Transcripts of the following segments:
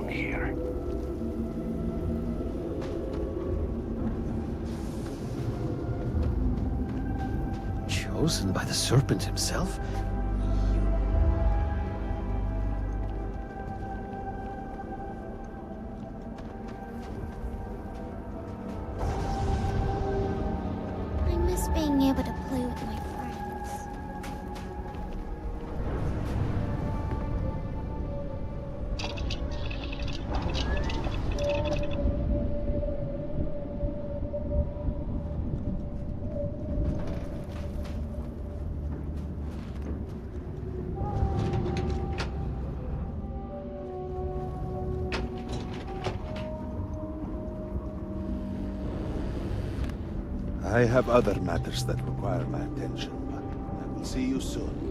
Here. Chosen by the serpent himself? I miss being able to play with my friends. I have other matters that require my attention, but I will see you soon.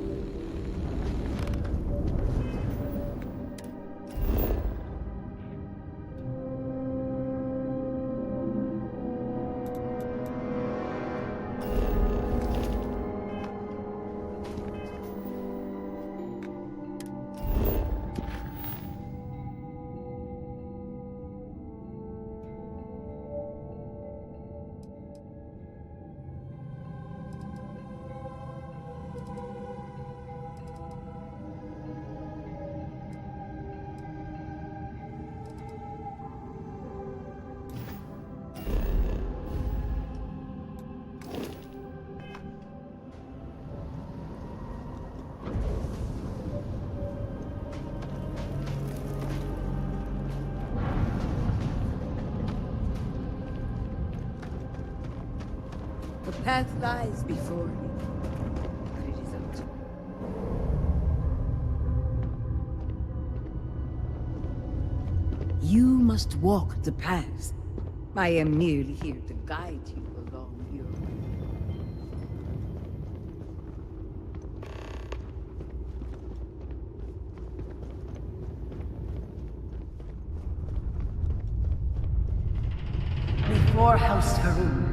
The path lies before you, but it is up to you. You must walk the path. I am merely here to guide you along your way. Before House Farouk,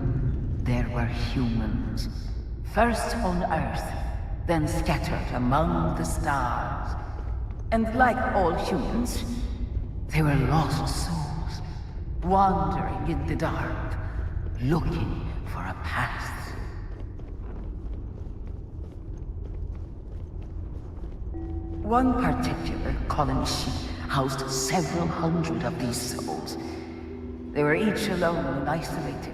there were humans, first on Earth, then scattered among the stars. And like all humans, they were lost souls, wandering in the dark, looking for a path. One particular colony housed several hundred of these souls. They were each alone and isolated.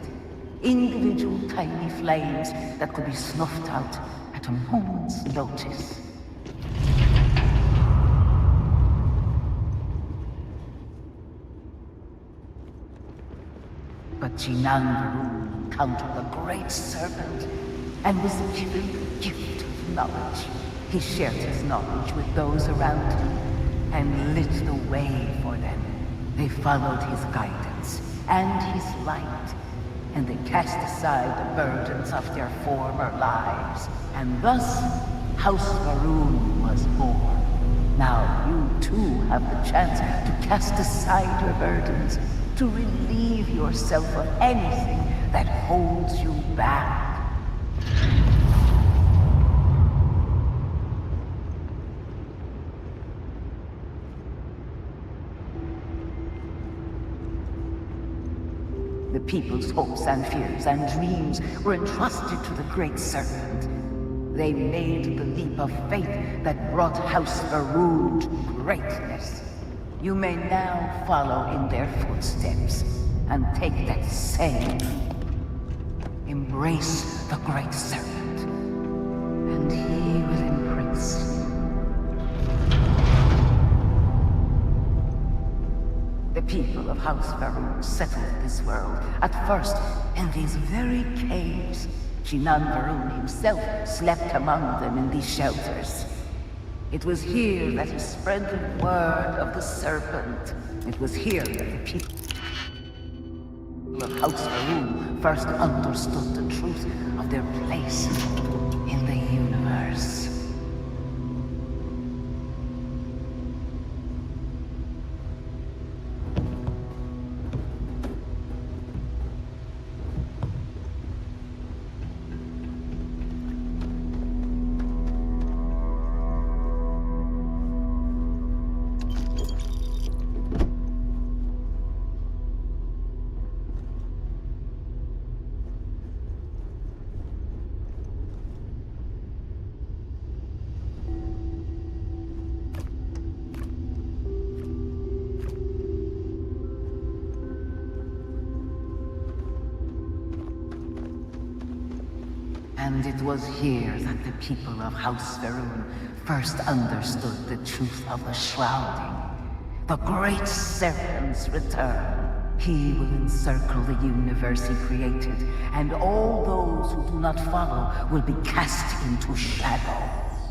Individual tiny flames that could be snuffed out at a moment's notice. But Jinan Varun encountered a great serpent and was given the gift of knowledge. He shared his knowledge with those around him and lit the way for them. They followed his guidance and his light, and they cast aside the burdens of their former lives. And thus, House Varun was born. Now you too have the chance to cast aside your burdens, to relieve yourself of anything that holds you back. People's hopes and fears and dreams were entrusted to the Great Serpent. They made the leap of faith that brought House Varun to greatness. You may now follow in their footsteps and take that same. Embrace the Great Serpent, and he will embrace you. The people of House Varun settled this world, at first in these very caves. Shinan Varun himself slept among them in these shelters. It was here that he spread the word of the serpent. It was here that the people of House Varun first understood the truth of their place in the universe. And it was here that the people of House Varun first understood the truth of the shrouding. The Great Serpent's return. He will encircle the universe he created, and all those who do not follow will be cast into shadow.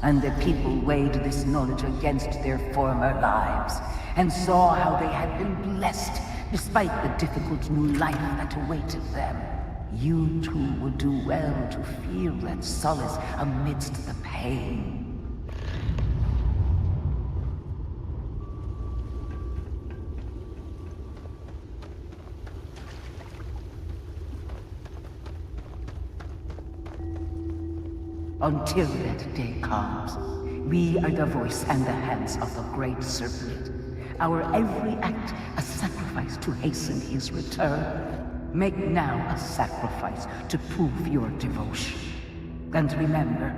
And the people weighed this knowledge against their former lives, and saw how they had been blessed despite the difficult new life that awaited them. You too would do well to feel that solace amidst the pain. Until that day comes, we are the voice and the hands of the Great Serpent. Our every act a sacrifice to hasten his return. Make now a sacrifice to prove your devotion. And remember,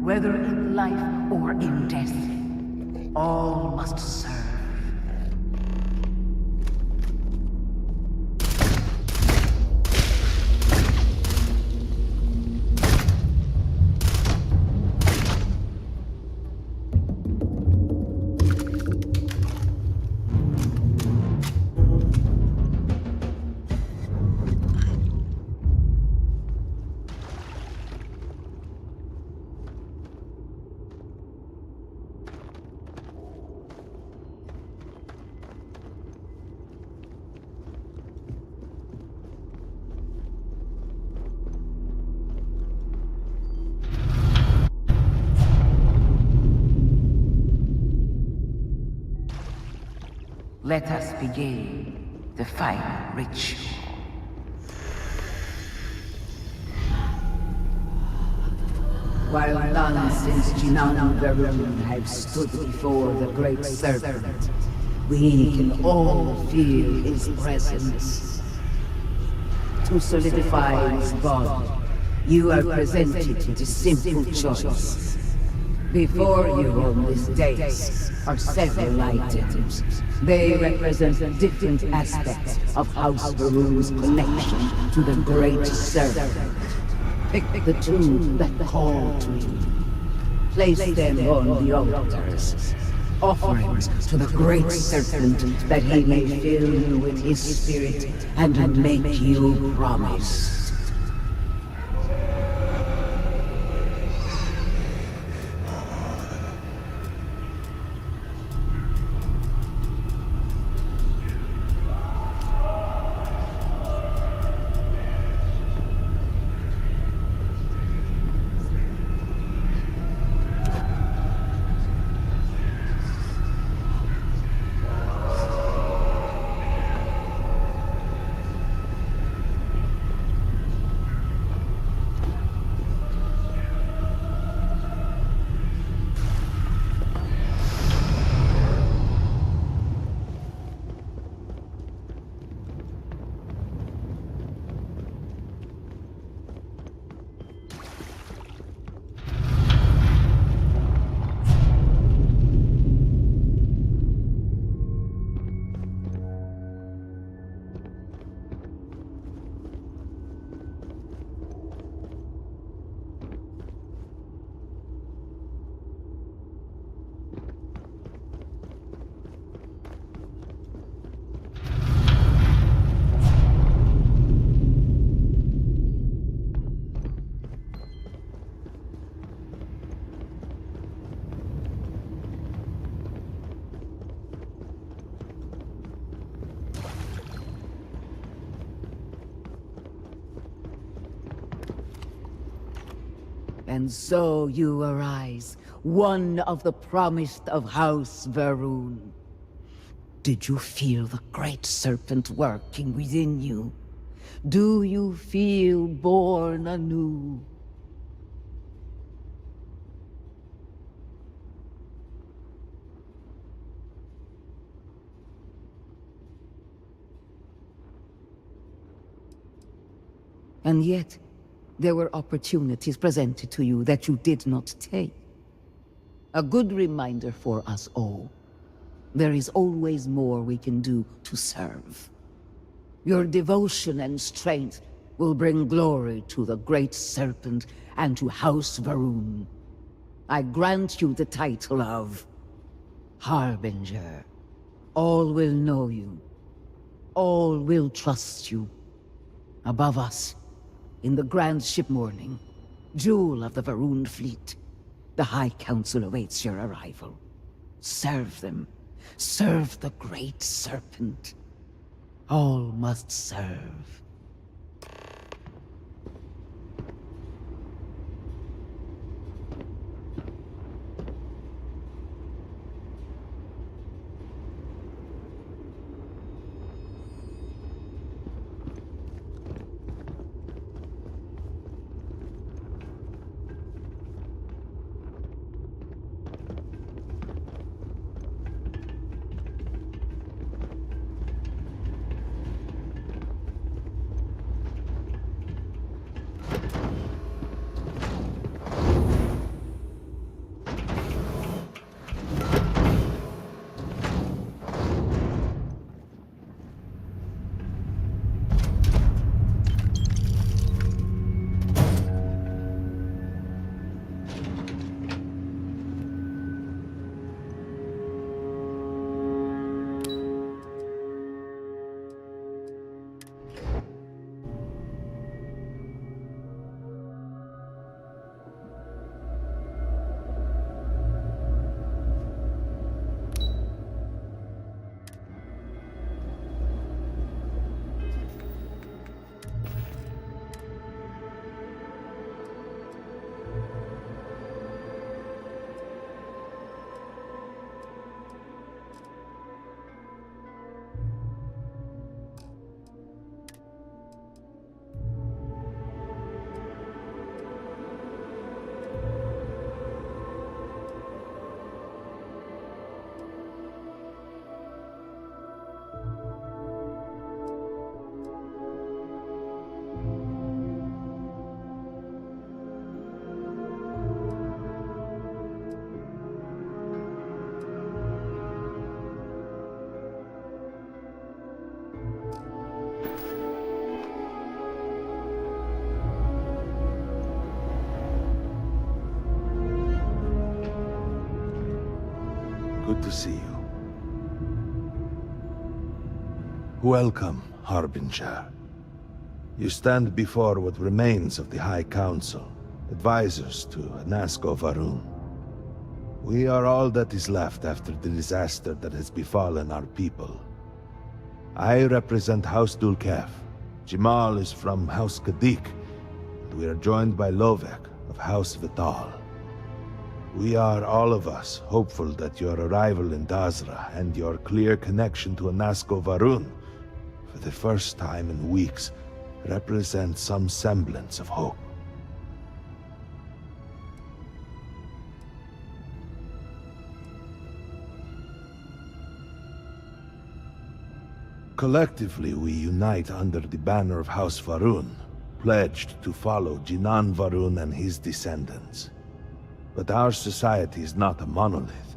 whether in life or in death, all must serve. Let us begin the final ritual. While none since Jinan Varun have stood before the Great Serpent, we can all feel his presence. To solidify his bond, you are presented with a simple choice. Before you on this dais are several items. They represent different aspects of House Varun's connection to the Great Serpent. Pick the two that call to you. Place them on the altars. Offerings to the Great Serpent that he may fill you with his spirit and make you promise. And so you arise, one of the promised of House Varun. Did you feel the great serpent working within you? Do you feel born anew? And yet, there were opportunities presented to you that you did not take. A good reminder for us all. There is always more we can do to serve. Your devotion and strength will bring glory to the Great Serpent and to House Varun. I grant you the title of Harbinger. All will know you. All will trust you. Above us, in the grand ship morning, jewel of the Varun fleet, the High Council awaits your arrival. Serve them. Serve the Great Serpent. All must serve. Good to see you. Welcome, Harbinger. You stand before what remains of the High Council, advisors to Nazgo Varun. We are all that is left after the disaster that has befallen our people. I represent House Dulkef. Jamal is from House Kadik, and we are joined by Lovek of House Vital. We are, all of us, hopeful that your arrival in Dazra and your clear connection to Nazgo Varun, for the first time in weeks, represent some semblance of hope. Collectively, we unite under the banner of House Varun, pledged to follow Jinan Varun and his descendants. But our society is not a monolith.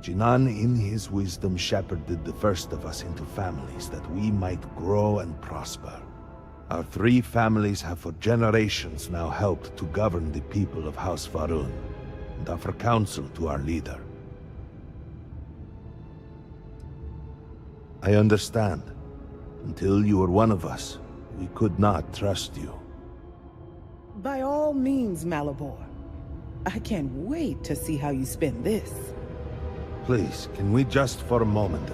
Jinan, in his wisdom, shepherded the first of us into families that we might grow and prosper. Our three families have for generations now helped to govern the people of House Varun, and offer counsel to our leader. I understand. Until you were one of us, we could not trust you. By all means, Malabor. I can't wait to see how you spend this. Please, can we just for a moment?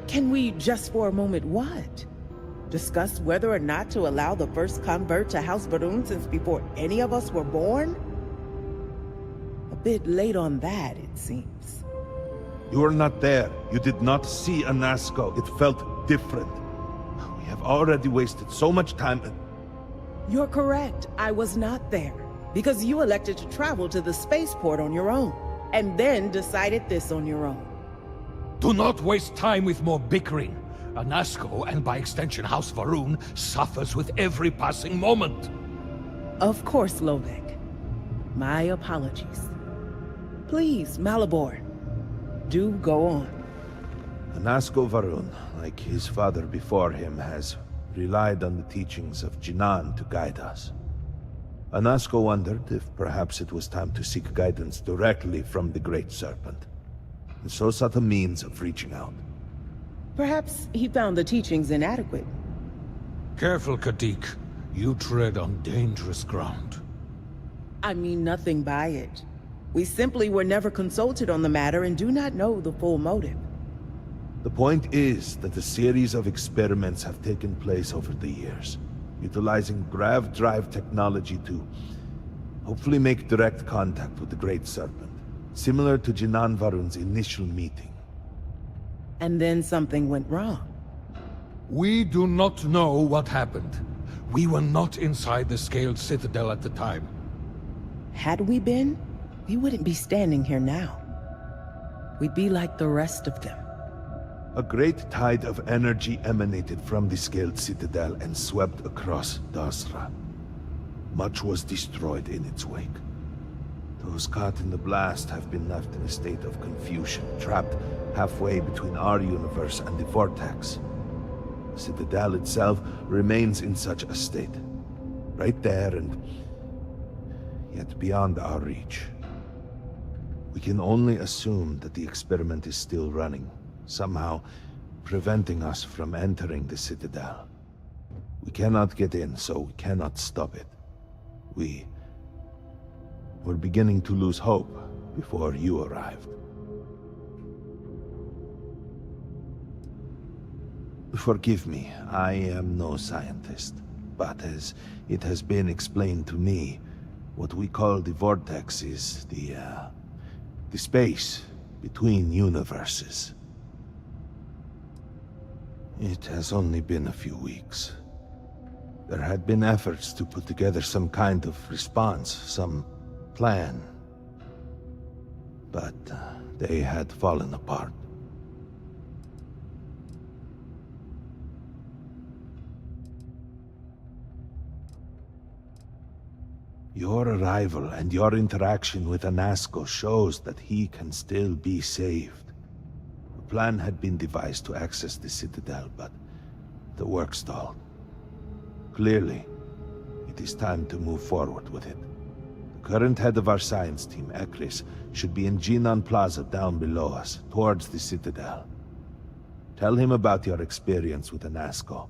Can we just for a moment what? Discuss whether or not to allow the first convert to House Varun since before any of us were born? A bit late on that, it seems. You were not there. You did not see Anasco. It felt different. We have already wasted so much time. You're correct. I was not there. Because you elected to travel to the spaceport on your own. And then decided this on your own. Do not waste time with more bickering. Anasco, and by extension House Varun, suffers with every passing moment. Of course, Lovek. My apologies. Please, Malibor. Do go on. Anasco Varun, like his father before him, has relied on the teachings of Jinan to guide us. Anasco wondered if perhaps it was time to seek guidance directly from the Great Serpent, and so sought a means of reaching out. Perhaps he found the teachings inadequate. Careful, Kadik. You tread on dangerous ground. I mean nothing by it. We simply were never consulted on the matter and do not know the full motive. The point is that a series of experiments have taken place over the years, utilizing grav drive technology to hopefully make direct contact with the Great Serpent, similar to Jinan Varun's initial meeting. And then something went wrong. We do not know what happened. We were not inside the Scaled Citadel at the time. Had we been, we wouldn't be standing here now. We'd be like the rest of them. A great tide of energy emanated from the Scaled Citadel and swept across Dasra. Much was destroyed in its wake. Those caught in the blast have been left in a state of confusion, trapped halfway between our universe and the Vortex. The Citadel itself remains in such a state. Right there and yet beyond our reach. We can only assume that the experiment is still running, somehow preventing us from entering the Citadel. We cannot get in, so we cannot stop it. We're beginning to lose hope before you arrived. Forgive me, I am no scientist, but as it has been explained to me, what we call the Vortex is the space between universes. It has only been a few weeks. There had been efforts to put together some kind of response, some plan. But they had fallen apart. Your arrival and your interaction with Anasco shows that he can still be saved. A plan had been devised to access the Citadel, but the work stalled. Clearly, it is time to move forward with it. The current head of our science team, Ekris, should be in Jinan Plaza down below us, towards the Citadel. Tell him about your experience with Anasco,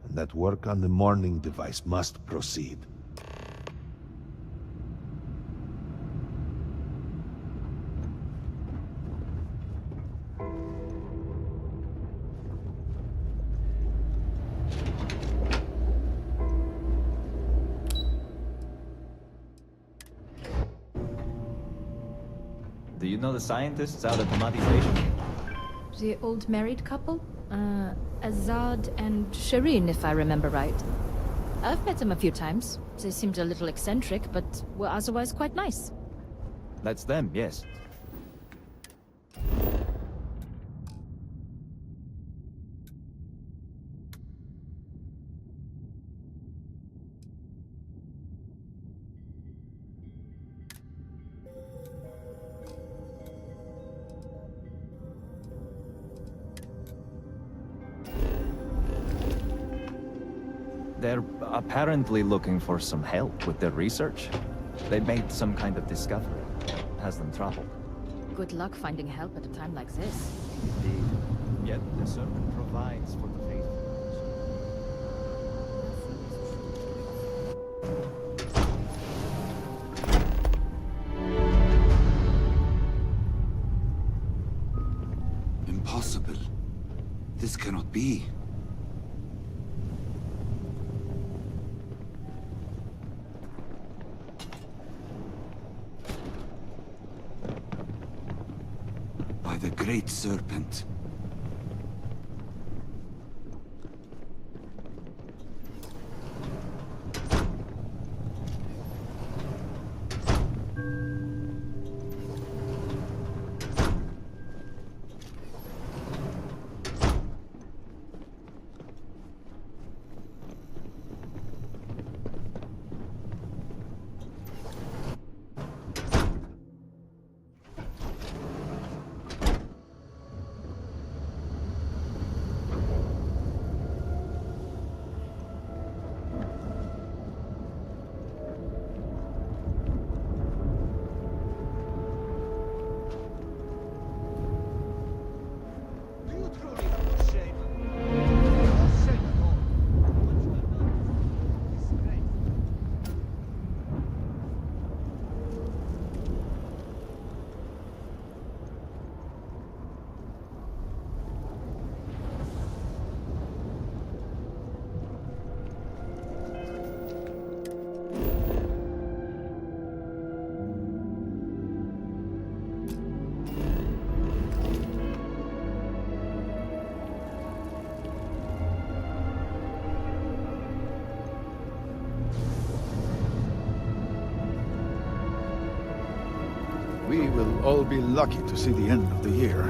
and that work on the morning device must proceed. Do you know the scientists out at the Mati station? The old married couple? Azad and Shireen, if I remember right. I've met them a few times. They seemed a little eccentric, but were otherwise quite nice. That's them, yes. They're apparently looking for some help with their research. They made some kind of discovery. Has them troubled. Good luck finding help at a time like this. Indeed. Yet the serpent provides for the faithful. Impossible. This cannot be. Great Serpent. We will all be lucky to see the end of the year.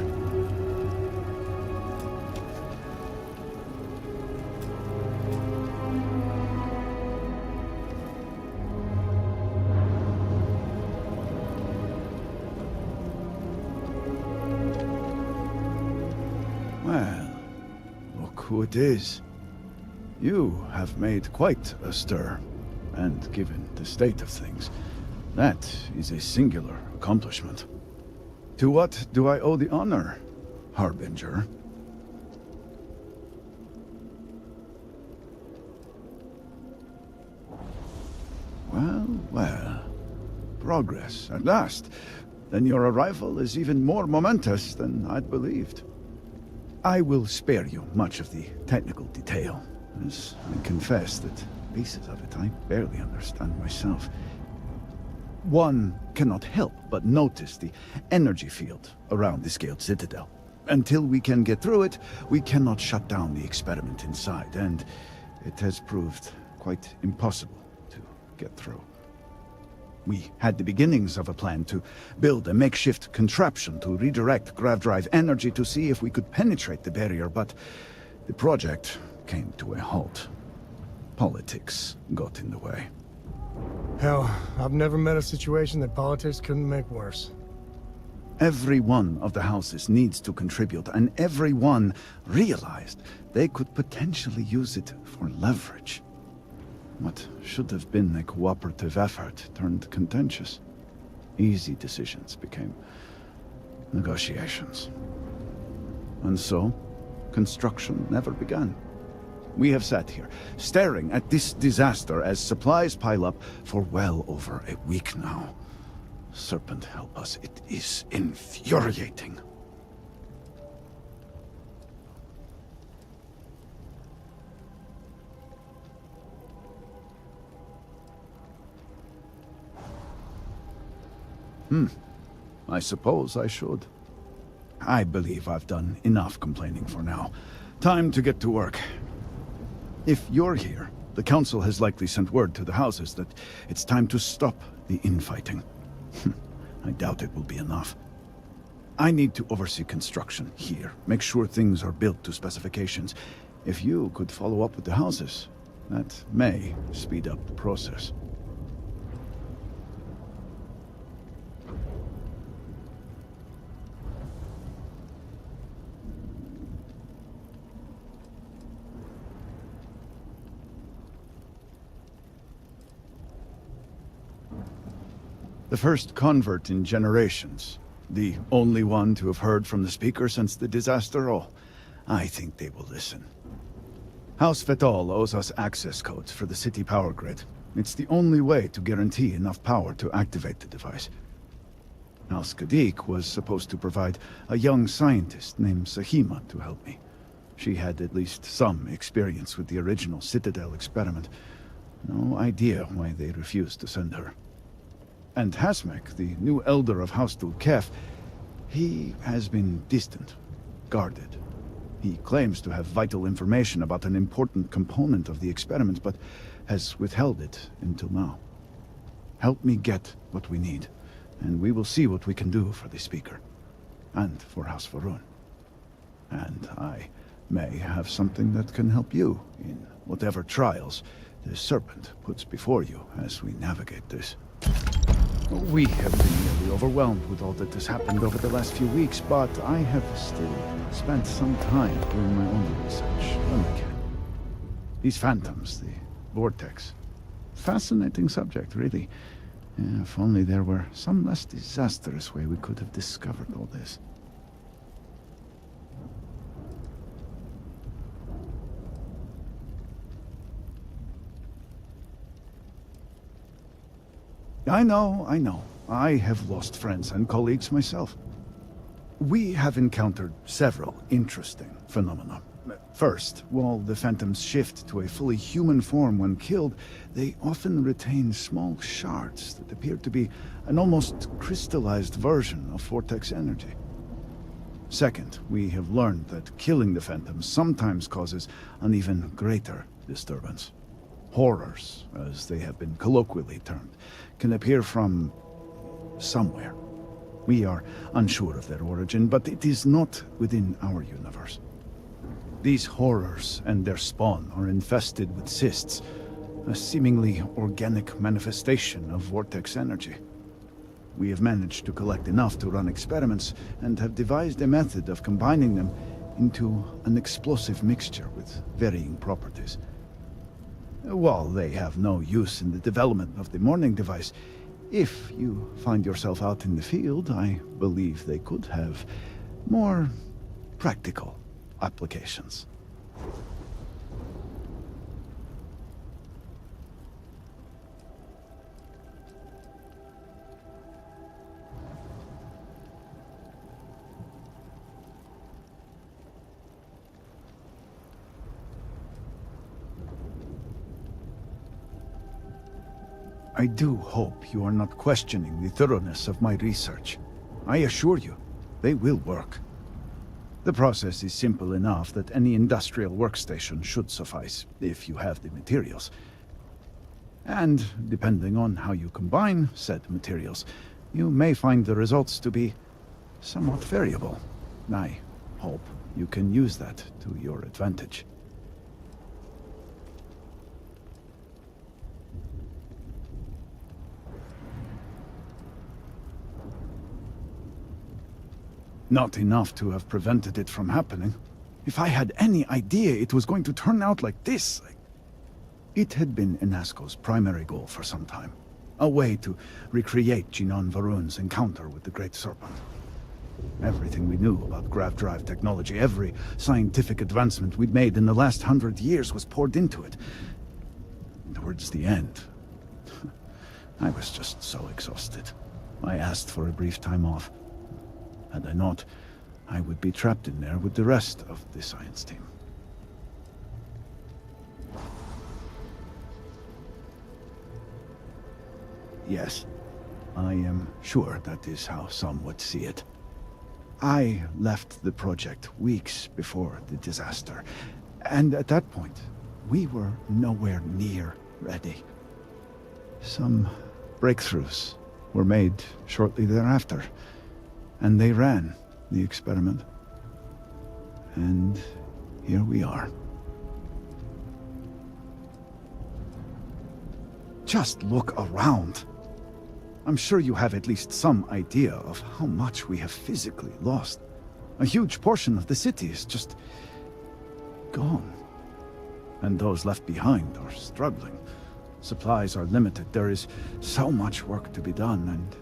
Well, look who it is. You have made quite a stir, and given the state of things, that is a singular accomplishment. To what do I owe the honor, Harbinger? Well, well. Progress, at last. Then your arrival is even more momentous than I'd believed. I will spare you much of the technical detail, as I confess that pieces of it I barely understand myself. One cannot help but notice the energy field around the scaled citadel. Until we can get through it, we cannot shut down the experiment inside, and it has proved quite impossible to get through. We had the beginnings of a plan to build a makeshift contraption to redirect grav drive energy to see if we could penetrate the barrier, but the project came to a halt. Politics got in the way. Hell, I've never met a situation that politics couldn't make worse. Every one of the houses needs to contribute, and everyone realized they could potentially use it for leverage. What should have been a cooperative effort turned contentious. Easy decisions became negotiations. And so, construction never began. We have sat here, staring at this disaster as supplies pile up for well over a week now. Serpent help us, it is infuriating. I suppose I should. I believe I've done enough complaining for now. Time to get to work. If you're here, the Council has likely sent word to the houses that it's time to stop the infighting. I doubt it will be enough. I need to oversee construction here, make sure things are built to specifications. If you could follow up with the houses, that may speed up the process. The first convert in generations. The only one to have heard from the speaker since the disaster. Oh, I think they will listen. House Fetal owes us access codes for the city power grid. It's the only way to guarantee enough power to activate the device. House Kadik was supposed to provide a young scientist named Sahima to help me. She had at least some experience with the original Citadel experiment. No idea why they refused to send her. And Hasmek, the new elder of House Dulkef, He has been distant, guarded. He claims to have vital information about an important component of the experiment, but has withheld it until now. Help me get what we need, and we will see what we can do for the Speaker, and for House Varun. And I may have something that can help you in whatever trials the Serpent puts before you as we navigate this. We have been nearly overwhelmed with all that has happened over the last few weeks, but I have still spent some time doing my own research when I can. These phantoms, the vortex. Fascinating subject, really. If only there were some less disastrous way we could have discovered all this. I know. I have lost friends and colleagues myself. We have encountered several interesting phenomena. First, while the Phantoms shift to a fully human form when killed, they often retain small shards that appear to be an almost crystallized version of Vortex energy. Second, we have learned that killing the Phantoms sometimes causes an even greater disturbance. Horrors, as they have been colloquially termed, can appear from somewhere. We are unsure of their origin, but it is not within our universe. These horrors and their spawn are infested with cysts, a seemingly organic manifestation of vortex energy. We have managed to collect enough to run experiments and have devised a method of combining them into an explosive mixture with varying properties. While they have no use in the development of the morning device, if you find yourself out in the field, I believe they could have more practical applications. I do hope you are not questioning the thoroughness of my research. I assure you, they will work. The process is simple enough that any industrial workstation should suffice, if you have the materials. And, depending on how you combine said materials, you may find the results to be somewhat variable. I hope you can use that to your advantage. Not enough to have prevented it from happening. If I had any idea it was going to turn out like this... It had been Enasco's primary goal for some time. A way to recreate Jinan Varun's encounter with the Great Serpent. Everything we knew about grav drive technology, every scientific advancement we'd made in the last 100 years was poured into it. Towards the end, I was just so exhausted. I asked for a brief time off. Had I not, I would be trapped in there with the rest of the science team. Yes, I am sure that is how some would see it. I left the project weeks before the disaster, and at that point, we were nowhere near ready. Some breakthroughs were made shortly thereafter. And they ran the experiment. And here we are. Just look around. I'm sure you have at least some idea of how much we have physically lost. A huge portion of the city is just gone. And those left behind are struggling. Supplies are limited. There is so much work to be done, and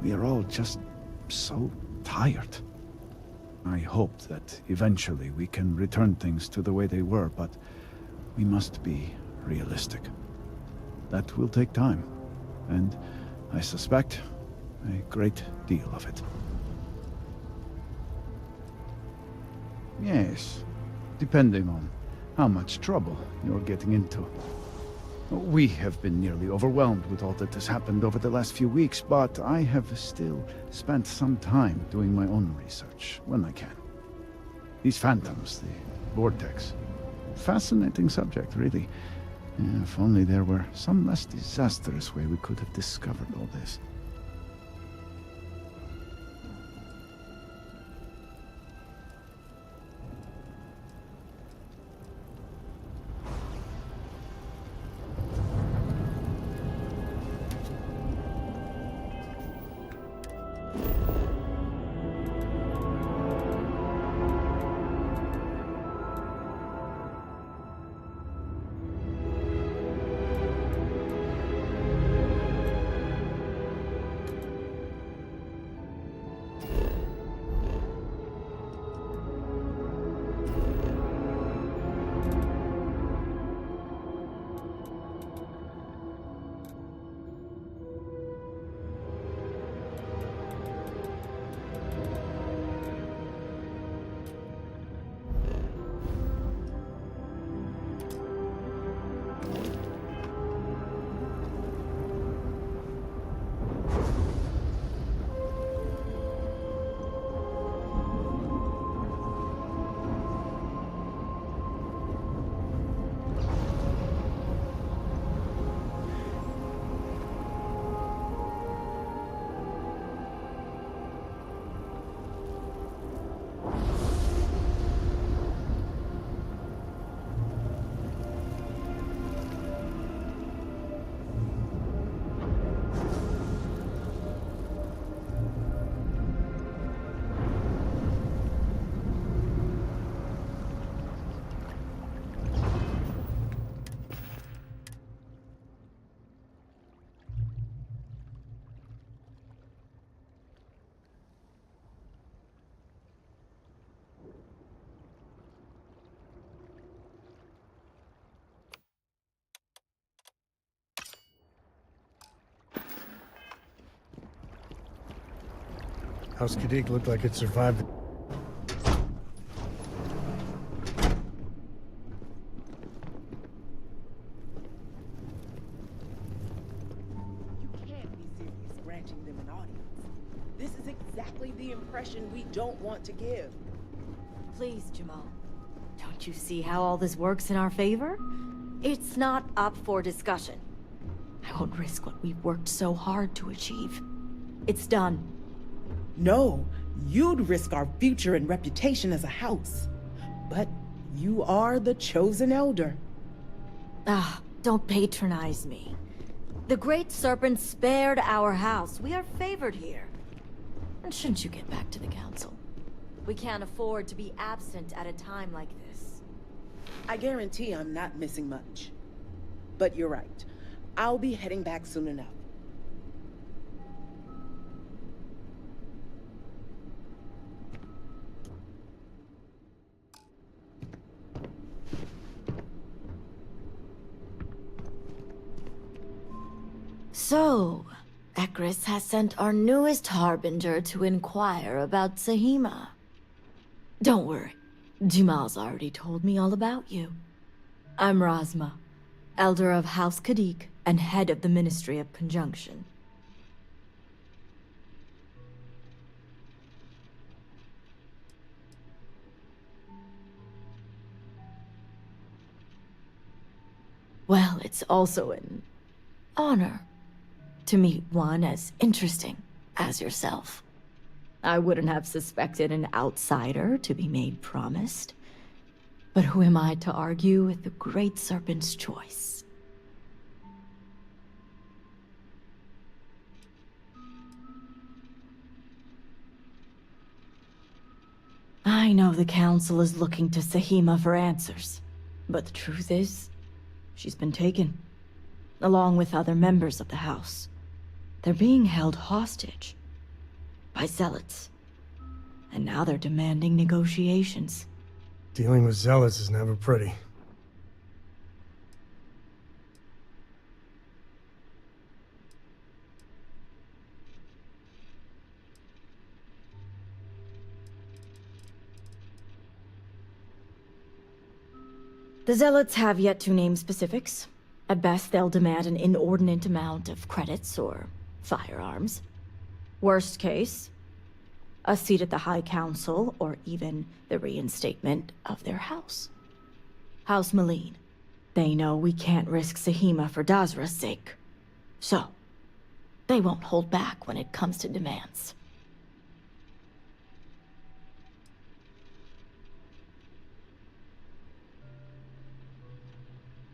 we are all just so tired. I hope that eventually we can return things to the way they were, but we must be realistic. That will take time, and I suspect a great deal of it. Yes, depending on how much trouble you're getting into. We have been nearly overwhelmed with all that has happened over the last few weeks, but I have still spent some time doing my own research, when I can. These phantoms, the vortex. Fascinating subject, really. If only there were some less disastrous way we could have discovered all this. House Kadik looked like it survived. You can't be serious granting them an audience. This is exactly the impression we don't want to give. Please, Jamal. Don't you see how all this works in our favor? It's not up for discussion. I won't risk what we've worked so hard to achieve. It's done. No, you'd risk our future and reputation as a house. But you are the chosen elder. Ah, don't patronize me. The Great Serpent spared our house. We are favored here. And shouldn't you get back to the council? We can't afford to be absent at a time like this. I guarantee I'm not missing much. But you're right. I'll be heading back soon enough. So, Ekris has sent our newest harbinger to inquire about Sahima. Don't worry, Jamal's already told me all about you. I'm Razma, Elder of House Kadik and head of the Ministry of Conjunction. Well, it's also an honor to meet one as interesting as yourself. I wouldn't have suspected an outsider to be made promised. But who am I to argue with the Great Serpent's choice? I know the Council is looking to Sahima for answers, but the truth is, she's been taken, along with other members of the House. They're being held hostage by zealots, and now they're demanding negotiations. Dealing with zealots is never pretty. The zealots have yet to name specifics, At best, they'll demand an inordinate amount of credits or firearms. Worst case, a seat at the High Council, or even the reinstatement of their house. House Malene. They know we can't risk Sahima for Dazra's sake. So, they won't hold back when it comes to demands.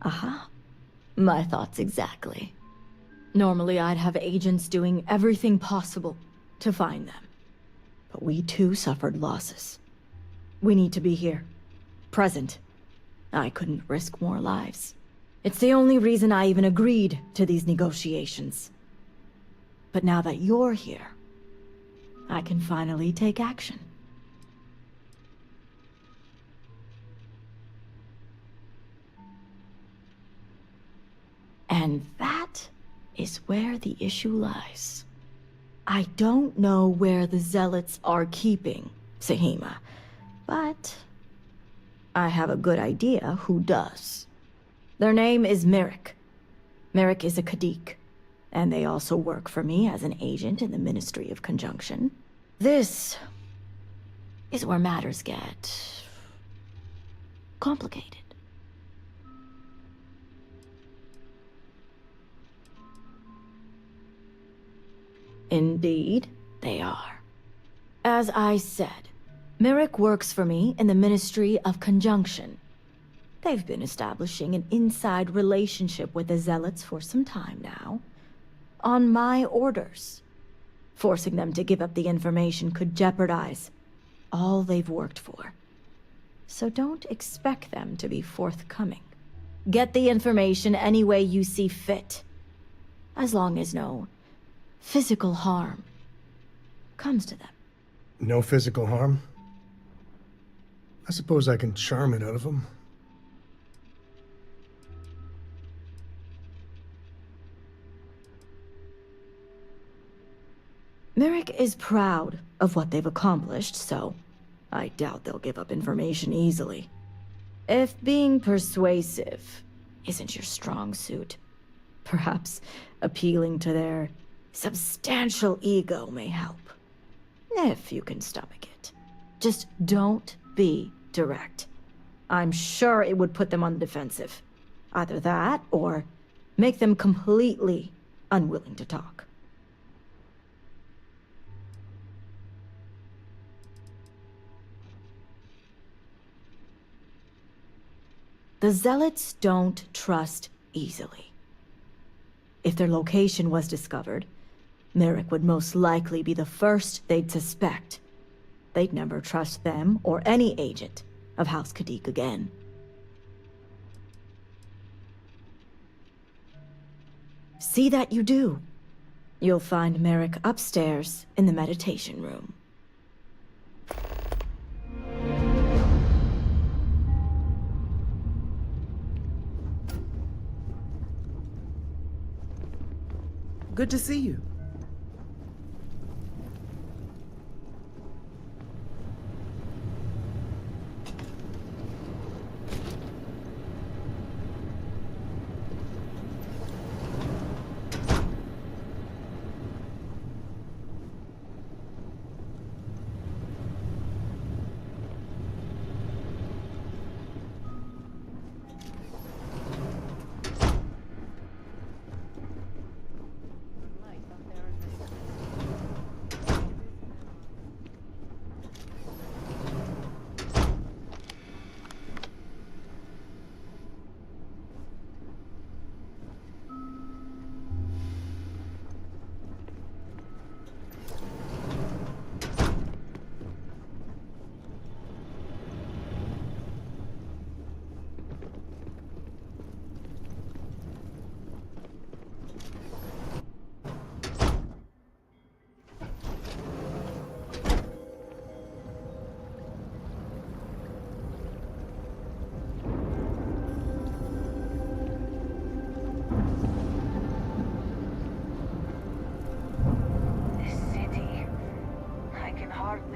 Aha. My thoughts exactly. Normally I'd have agents doing everything possible to find them. But we too suffered losses. We need to be here. Present. I couldn't risk more lives. It's the only reason I even agreed to these negotiations. But now that you're here, I can finally take action. And that is where the issue lies. I don't know where the Zealots are keeping Sahima, but I have a good idea who does. Their name is Merrick. Merrick is a Kadik, and they also work for me as an agent in the Ministry of Conjunction. This is where matters get complicated. Indeed, they are. As I said, Merrick works for me in the Ministry of Conjunction. They've been establishing an inside relationship with the Zealots for some time now. On my orders. Forcing them to give up the information could jeopardize all they've worked for. So don't expect them to be forthcoming. Get the information any way you see fit. As long as no physical harm comes to them. No physical harm? I suppose I can charm it out of them. Merrick is proud of what they've accomplished, so I doubt they'll give up information easily. If being persuasive isn't your strong suit, perhaps appealing to their substantial ego may help. If you can stomach it. Just don't be direct. I'm sure it would put them on the defensive. Either that, or make them completely unwilling to talk. The Zealots don't trust easily. If their location was discovered, Merrick would most likely be the first they'd suspect. They'd never trust them or any agent of House Kadik again. See that you do. You'll find Merrick upstairs in the meditation room. Good to see you.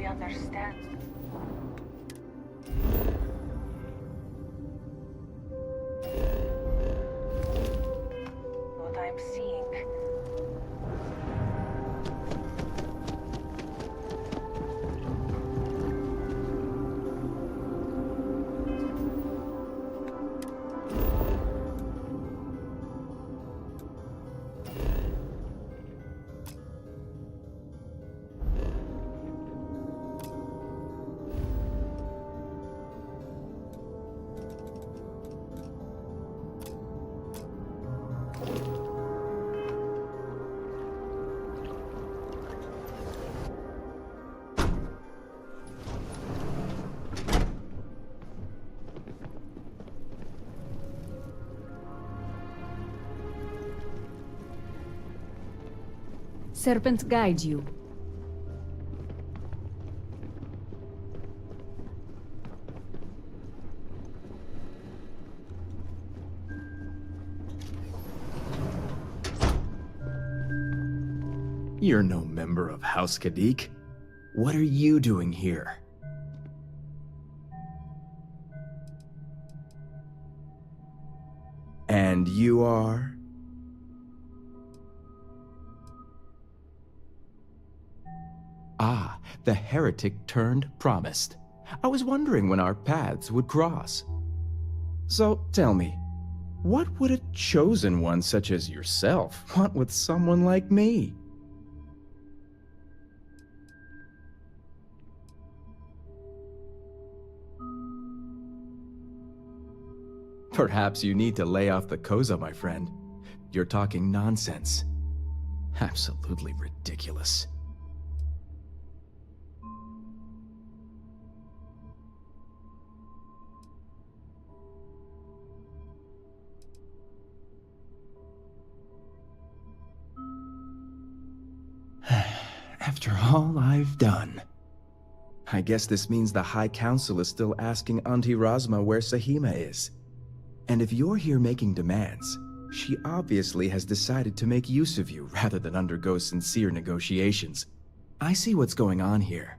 Understand. Serpent guide you. You're no member of House Kadik. What are you doing here? And you are? Ah, the heretic turned promised. I was wondering when our paths would cross. So, tell me, what would a chosen one such as yourself want with someone like me? Perhaps you need to lay off the Koza, my friend. You're talking nonsense. Absolutely ridiculous. After all I've done. I guess this means the High Council is still asking Auntie Razma where Sahima is. And if you're here making demands, she obviously has decided to make use of you rather than undergo sincere negotiations. I see what's going on here.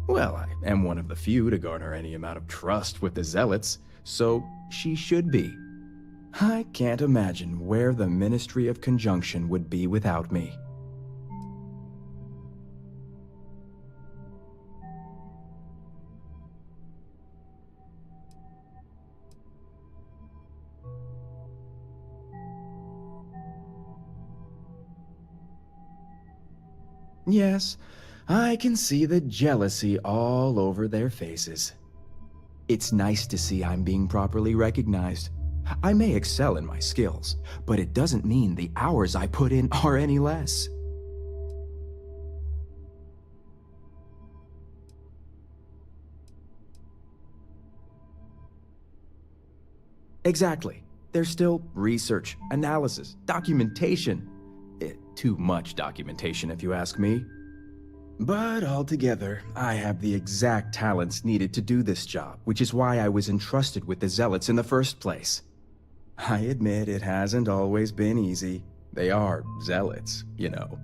Well, I am one of the few to garner any amount of trust with the Zealots, so she should be. I can't imagine where the Ministry of Conjunction would be without me. Yes, I can see the jealousy all over their faces. It's nice to see I'm being properly recognized. I may excel in my skills, but it doesn't mean the hours I put in are any less. Exactly. There's still research, analysis, documentation. Too much documentation, if you ask me. But altogether, I have the exact talents needed to do this job, which is why I was entrusted with the Zealots in the first place. I admit it hasn't always been easy. They are Zealots, you know.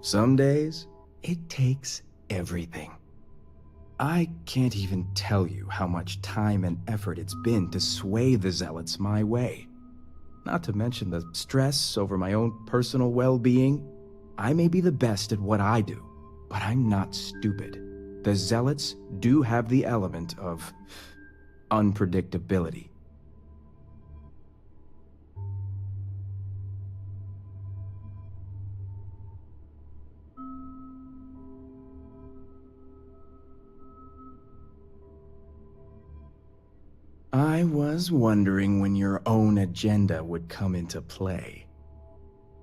Some days, it takes everything. I can't even tell you how much time and effort it's been to sway the Zealots my way. Not to mention the stress over my own personal well-being. I may be the best at what I do, but I'm not stupid. The Zealots do have the element of unpredictability. I was wondering when your own agenda would come into play.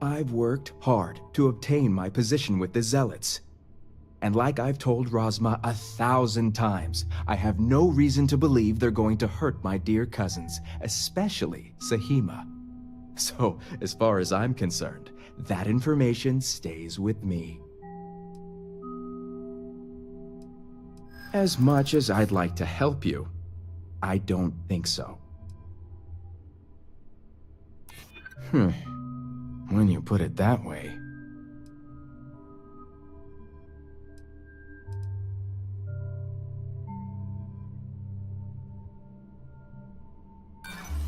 I've worked hard to obtain my position with the Zealots. And like I've told Razma 1,000 times, I have no reason to believe they're going to hurt my dear cousins, especially Sahima. So, as far as I'm concerned, that information stays with me. As much as I'd like to help you, I don't think so. When you put it that way.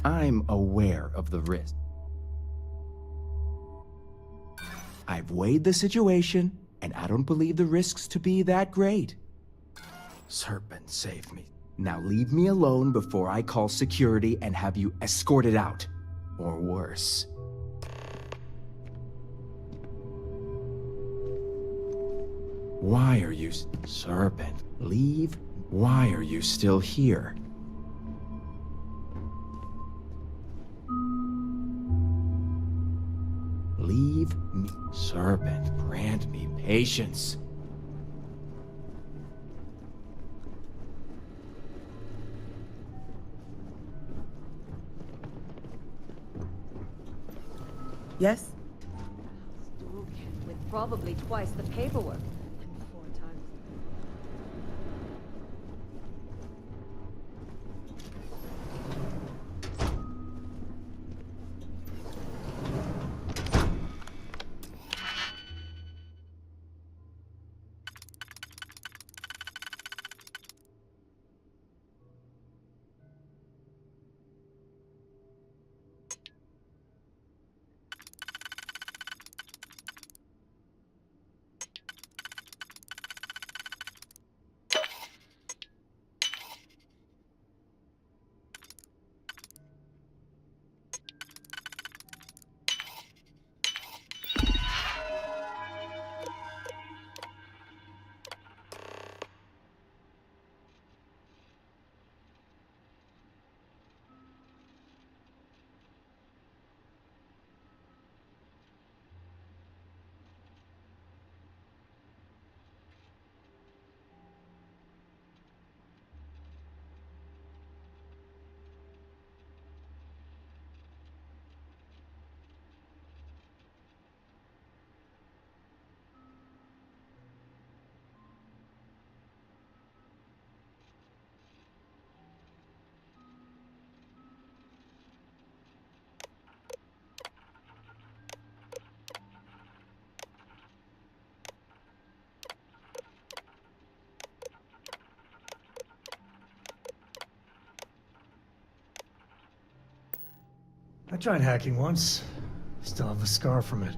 I'm aware of the risk. I've weighed the situation, and I don't believe the risks to be that great. Serpent, save me. Now leave me alone before I call security and have you escorted out. Or worse. Why are you... Serpent, leave? Why are you still here? Leave me... Serpent, grant me patience. Yes? With probably twice the paperwork. And 4 times. I tried hacking once. Still have a scar from it.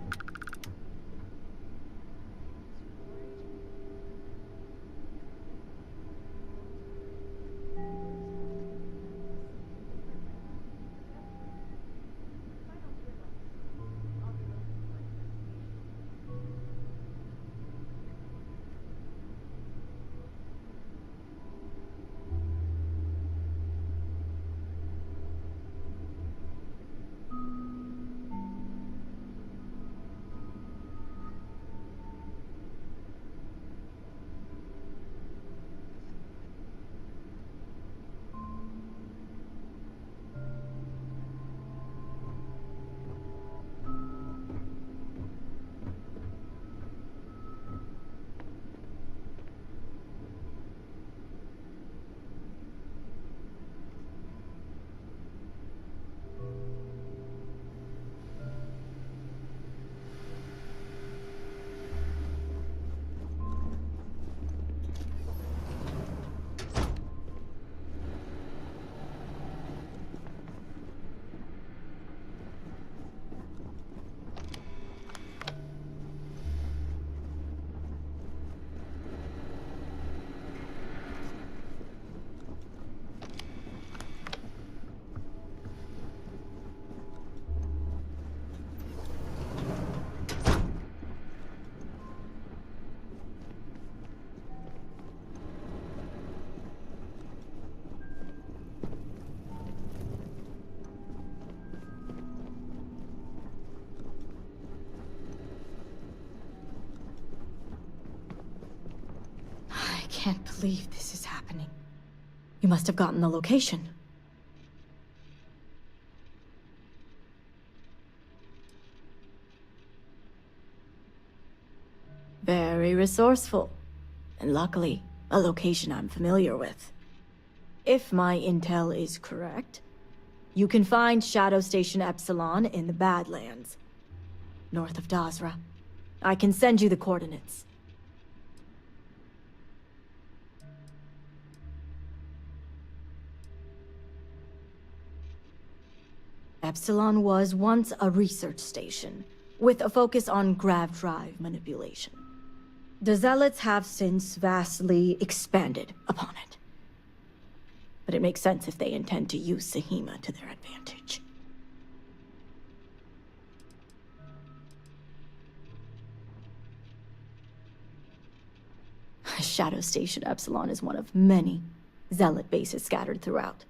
I can't believe this is happening. You must have gotten the location. Very resourceful. And luckily, a location I'm familiar with. If my intel is correct, you can find Shadow Station Epsilon in the Badlands, north of Dazra. I can send you the coordinates. Epsilon was once a research station, with a focus on grav drive manipulation. The Zealots have since vastly expanded upon it. But it makes sense if they intend to use Sahima to their advantage. Shadow Station Epsilon is one of many Zealot bases scattered throughout.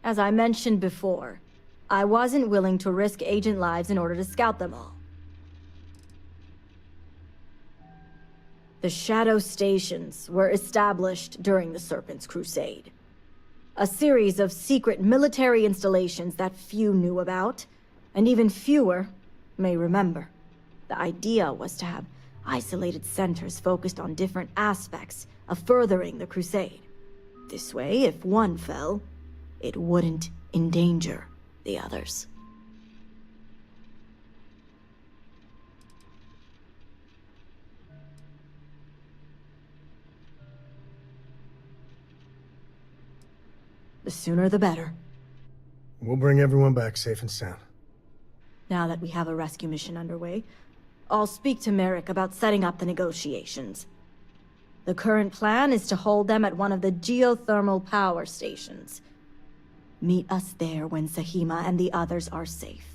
As I mentioned before, I wasn't willing to risk agent lives in order to scout them all. The Shadow Stations were established during the Serpent's Crusade. A series of secret military installations that few knew about, and even fewer may remember. The idea was to have isolated centers focused on different aspects of furthering the crusade. This way, if one fell, it wouldn't endanger the others. The sooner the better. We'll bring everyone back safe and sound. Now that we have a rescue mission underway, I'll speak to Merrick about setting up the negotiations. The current plan is to hold them at one of the geothermal power stations. Meet us there when Sahima and the others are safe.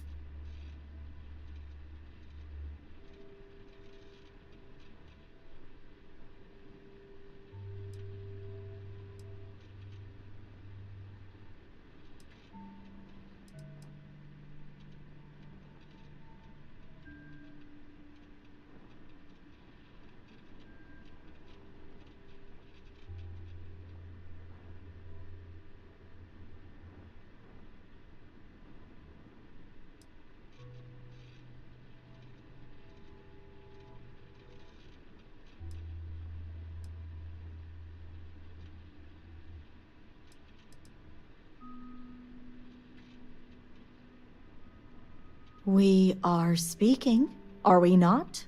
We are speaking, are we not?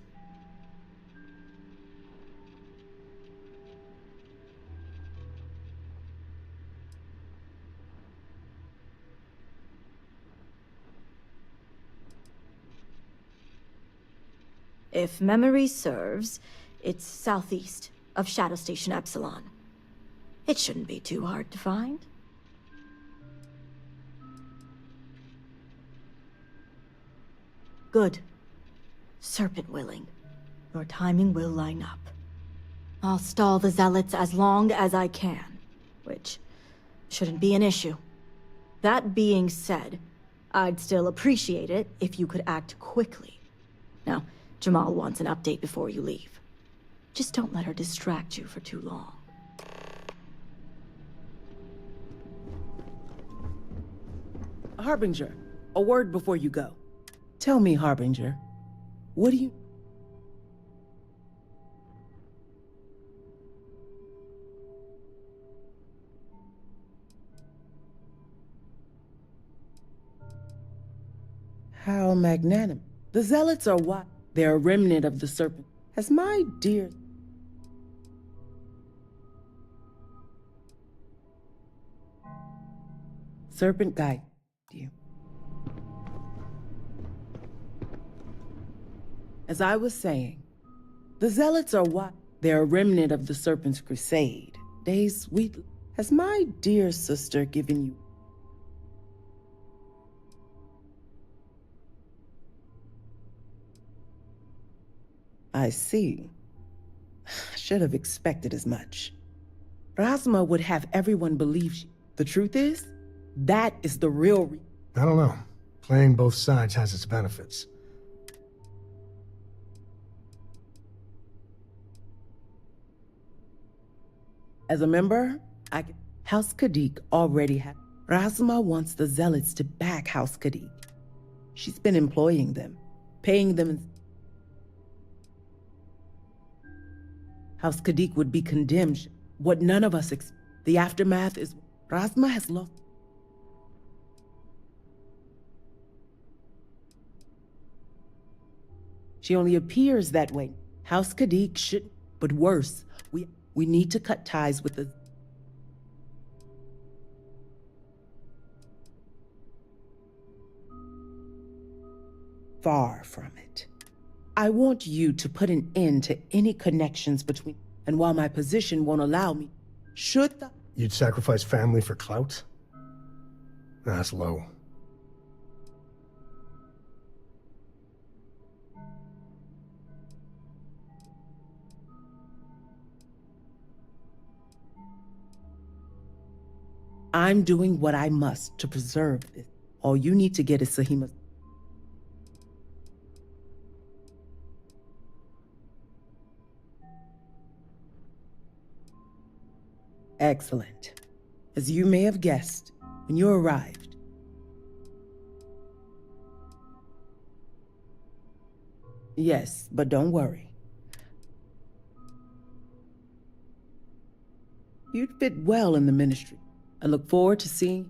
If memory serves, it's southeast of Shadow Station Epsilon. It shouldn't be too hard to find. Good. Serpent willing. Your timing will line up. I'll stall the Zealots as long as I can, which shouldn't be an issue. That being said, I'd still appreciate it if you could act quickly. Now, Jamal wants an update before you leave. Just don't let her distract you for too long. Harbinger, a word before you go. Tell me, Harbinger, what do you... How magnanimous. The Zealots are what? They're a remnant of the Serpent. As my dear... Serpent guide you. As I was saying, the Zealots are what? They're a remnant of the Serpent's crusade. Days sweet. Has my dear sister given you... I see. Should have expected as much. Rasma would have everyone believe she... The truth is, that is the real I don't know. Playing both sides has its benefits. As a member, House Kadik already had... Rasma wants the Zealots to back House Kadik. She's been employing them, paying them... House Kadik would be condemned. What none of us the aftermath is... Rasma has lost... She only appears that way. House Kadik should... But worse, we need to cut ties with the... Far from it. I want you to put an end to any connections between... And while my position won't allow me, should the... You'd sacrifice family for clout? That's low. I'm doing what I must to preserve this. All you need to get is Sahima's... Excellent. As you may have guessed, when you arrived, Yes, but don't worry. You'd fit well in the ministry. I look forward to seeing...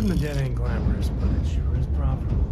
Plasma debt ain't glamorous, but it sure is profitable.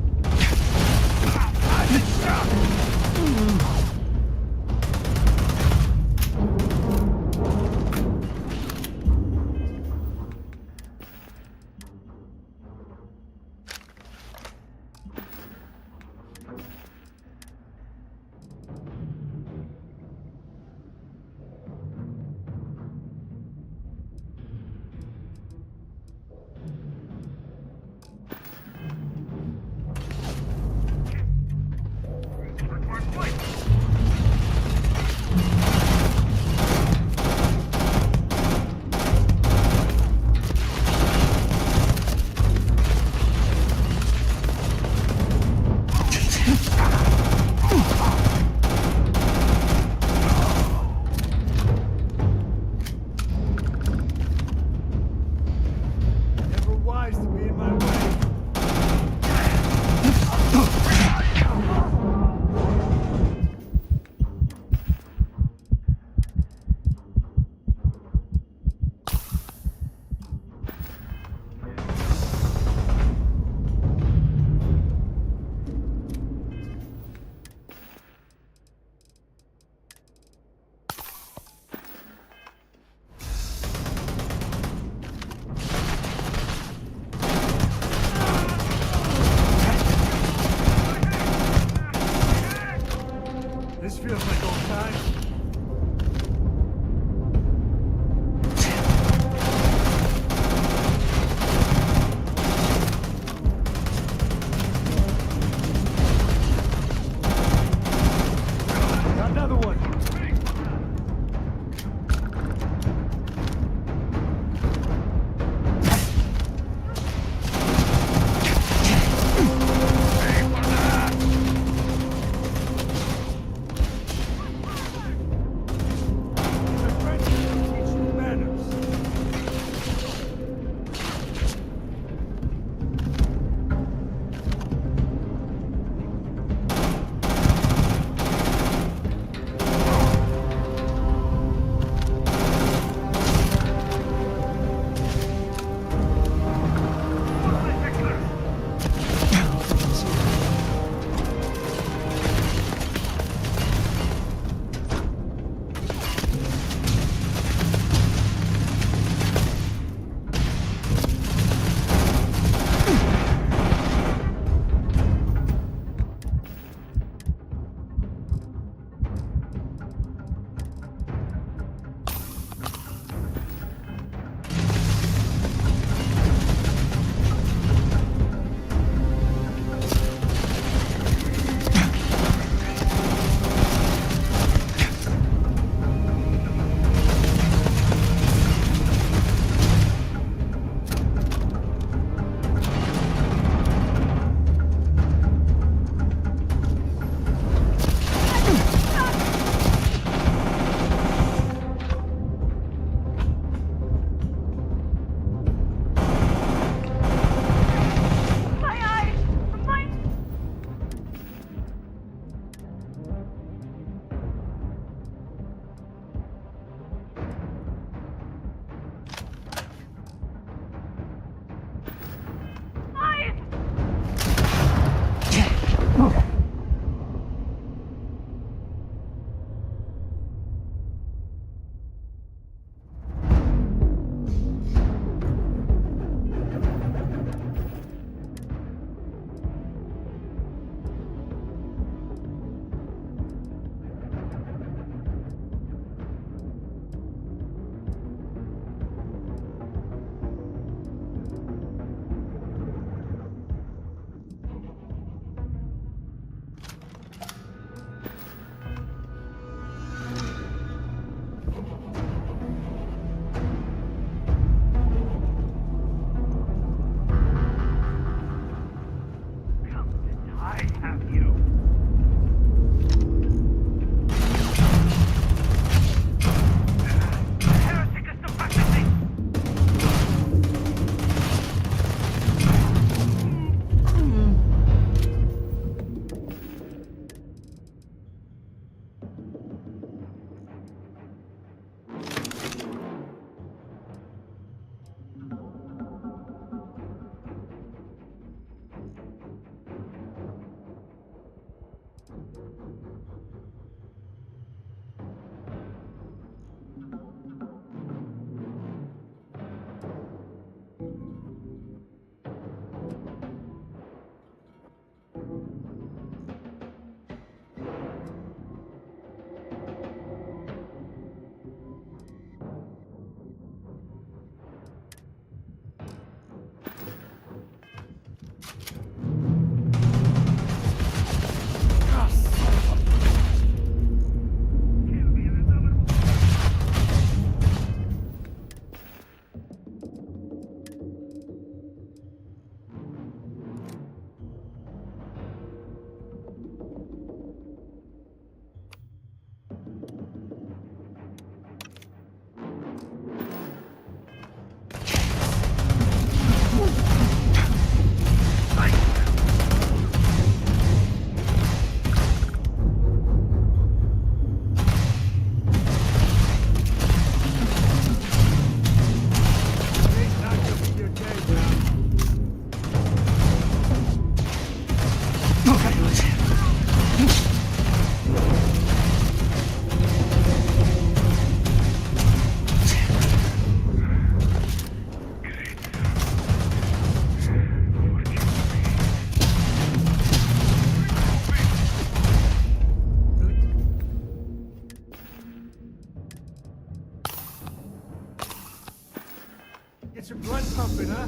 your blood pumping, huh?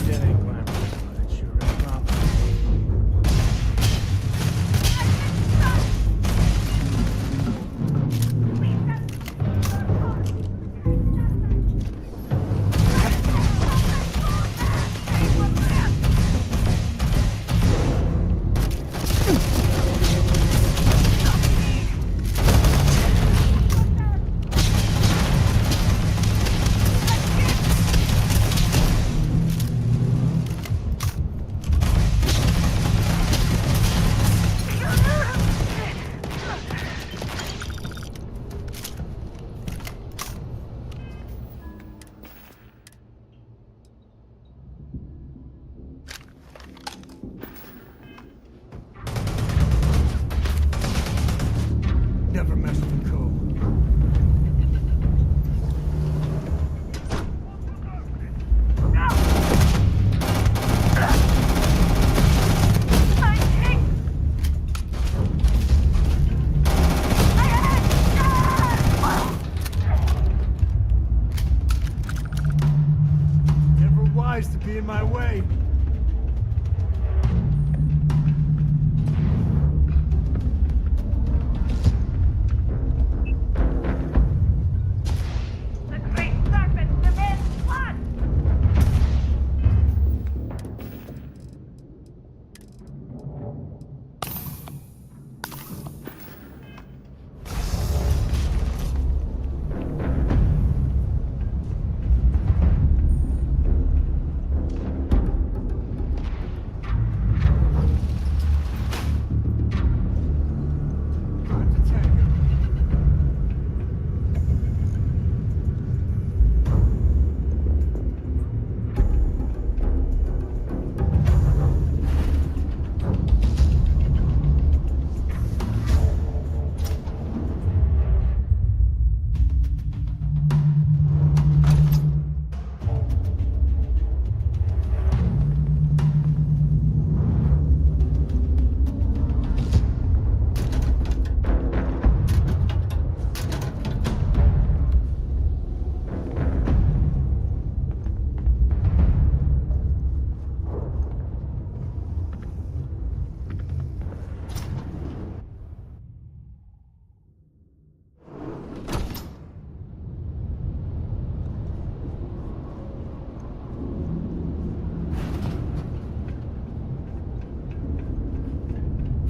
That ain't glamorous, but it sure is proper. Never mess with the code. Never wise to be in my way. The great serpent demands blood!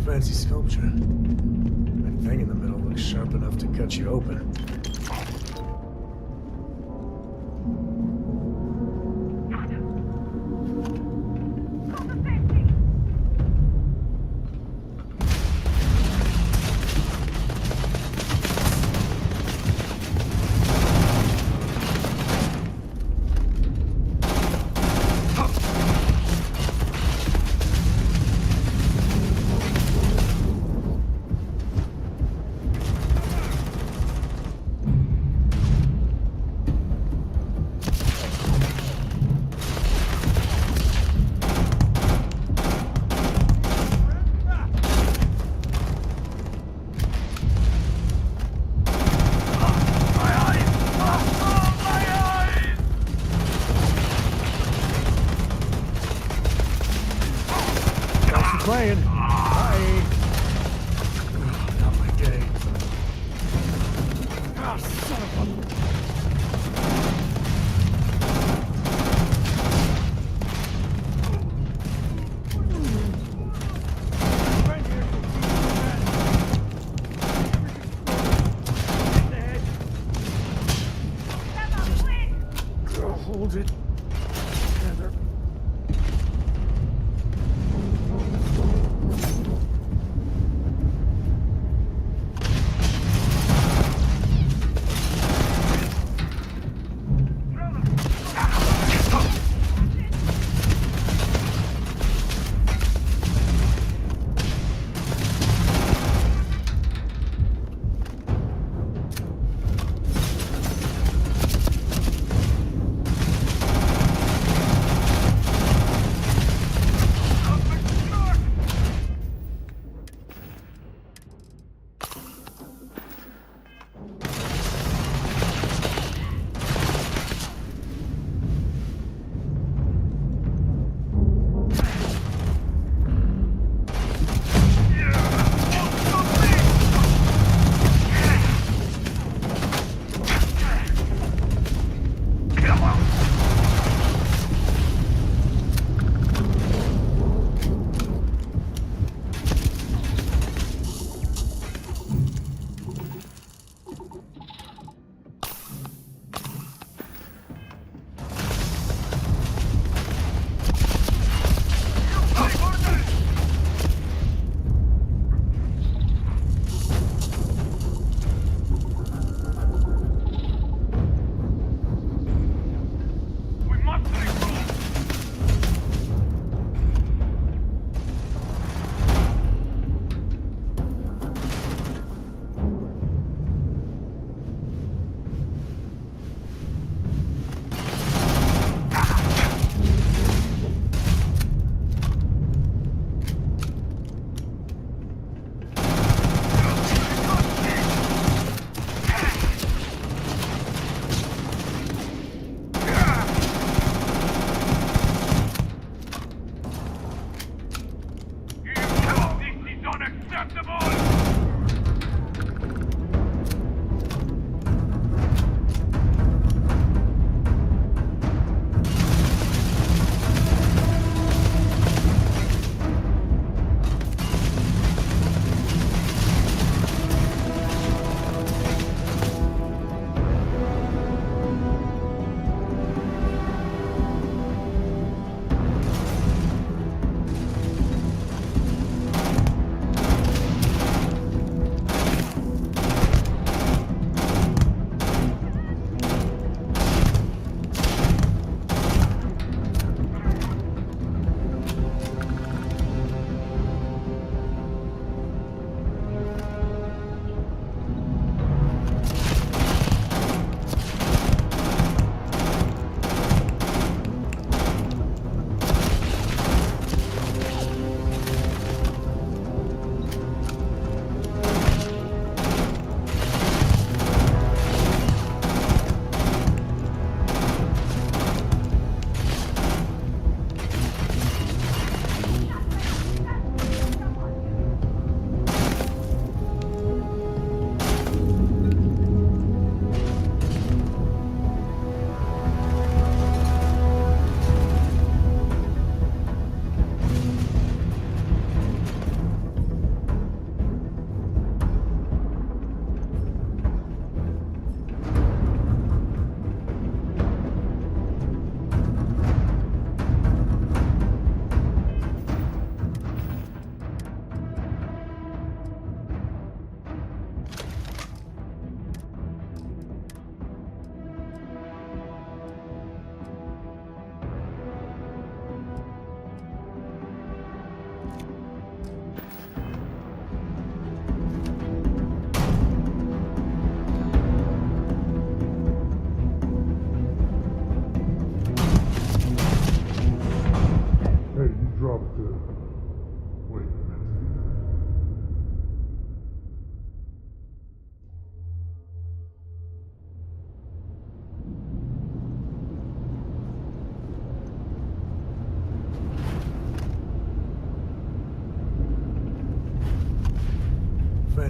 Fancy sculpture. That thing in the middle looks sharp enough to cut you open. Playing. Bye. Oh, not my day. Ah, son of a... Right here. Girl, hold it. Together.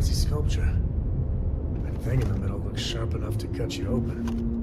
fancy sculpture. That thing in the middle looks sharp enough to cut you open.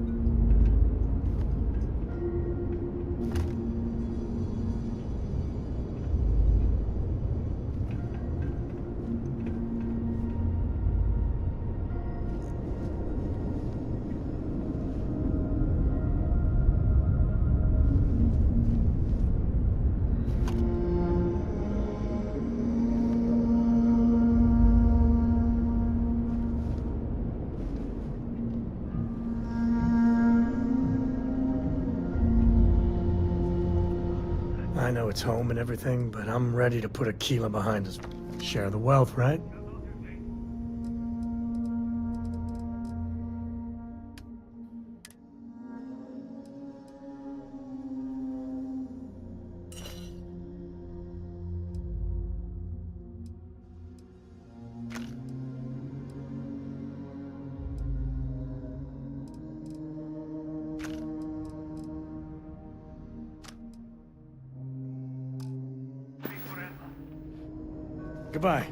I know it's home and everything, but I'm ready to put Aquila behind us. Share the wealth, right? Goodbye.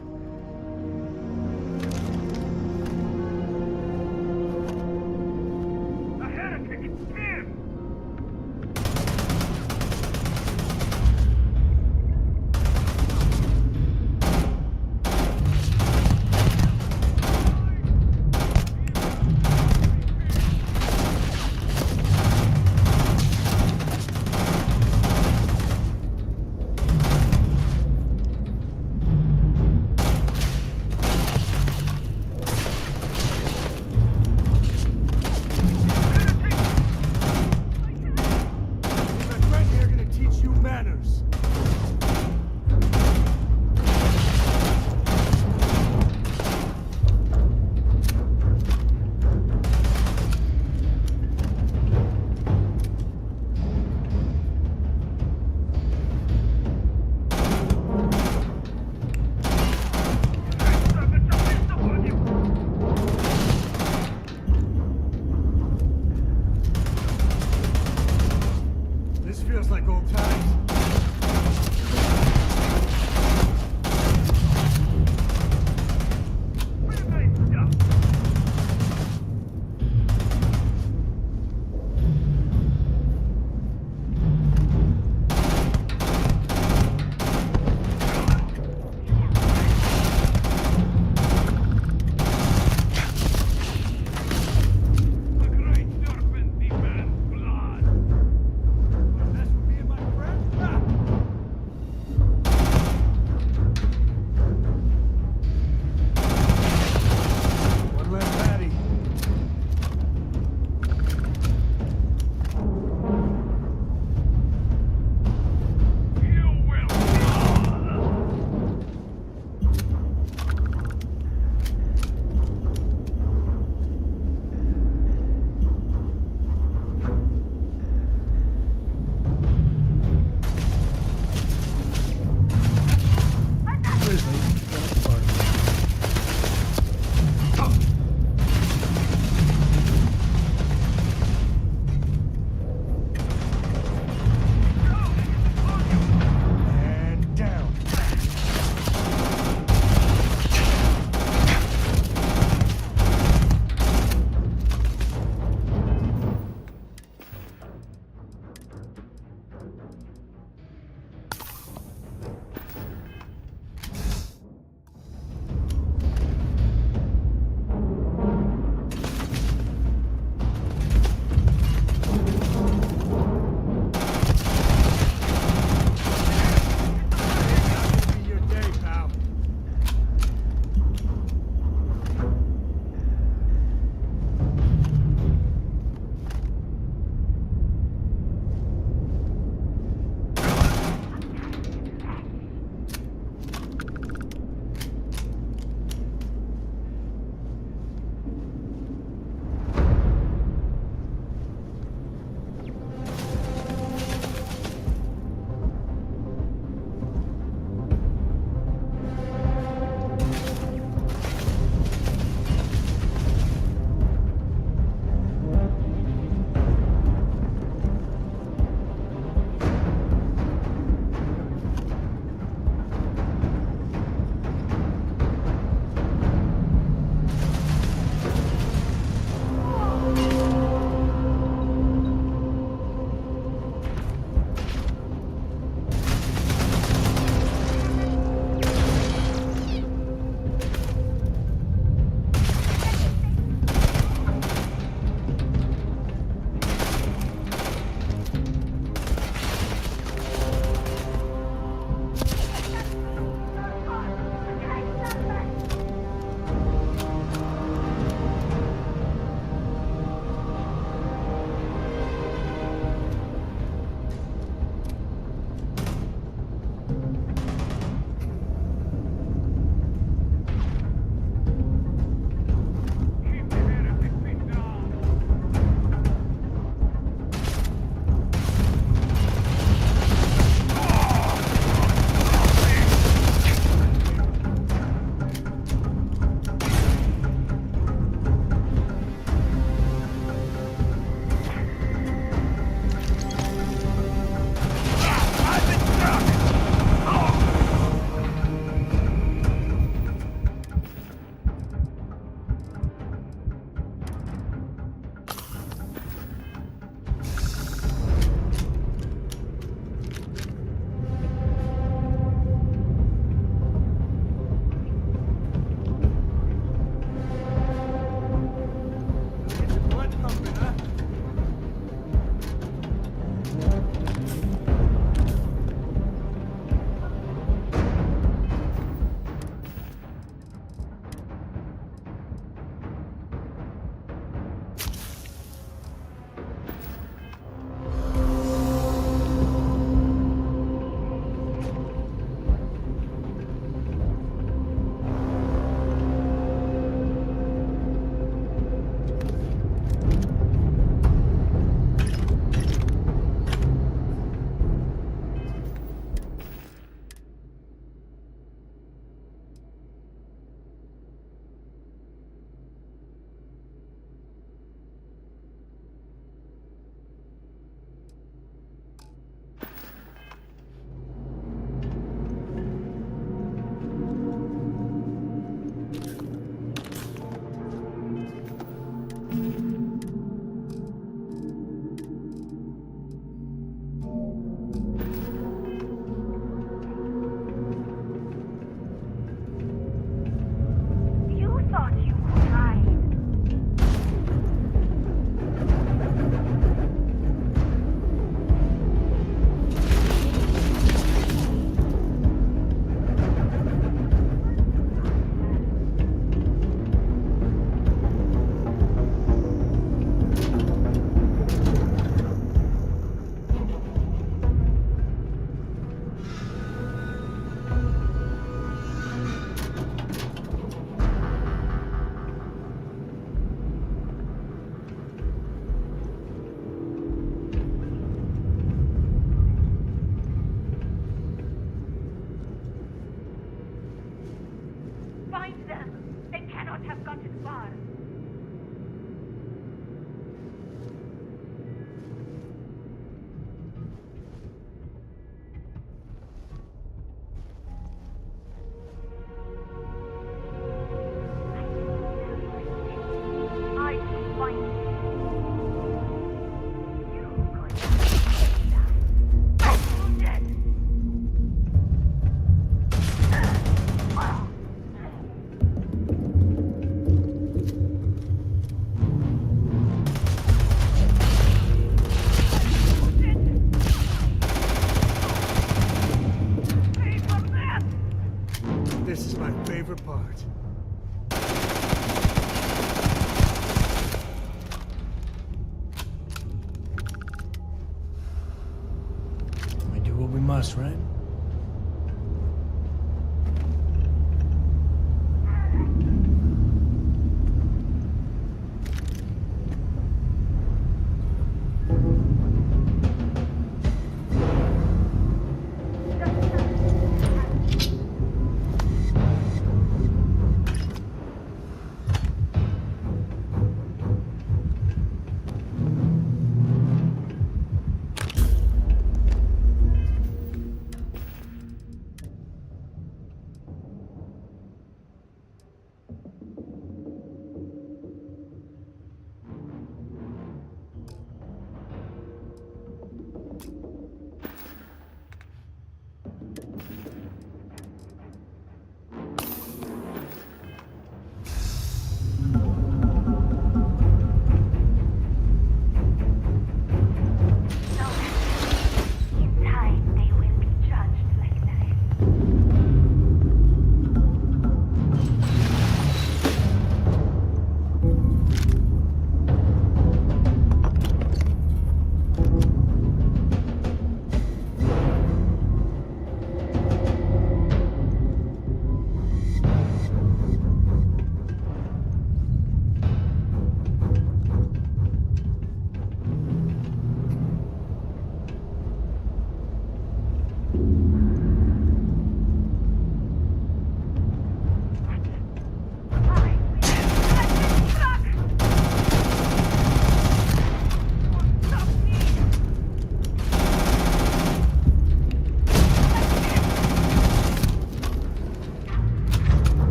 us, right?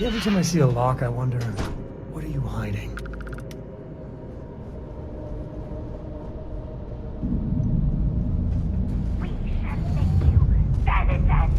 Every time I see a lock, I wonder, what are you hiding? We shall make you penitent.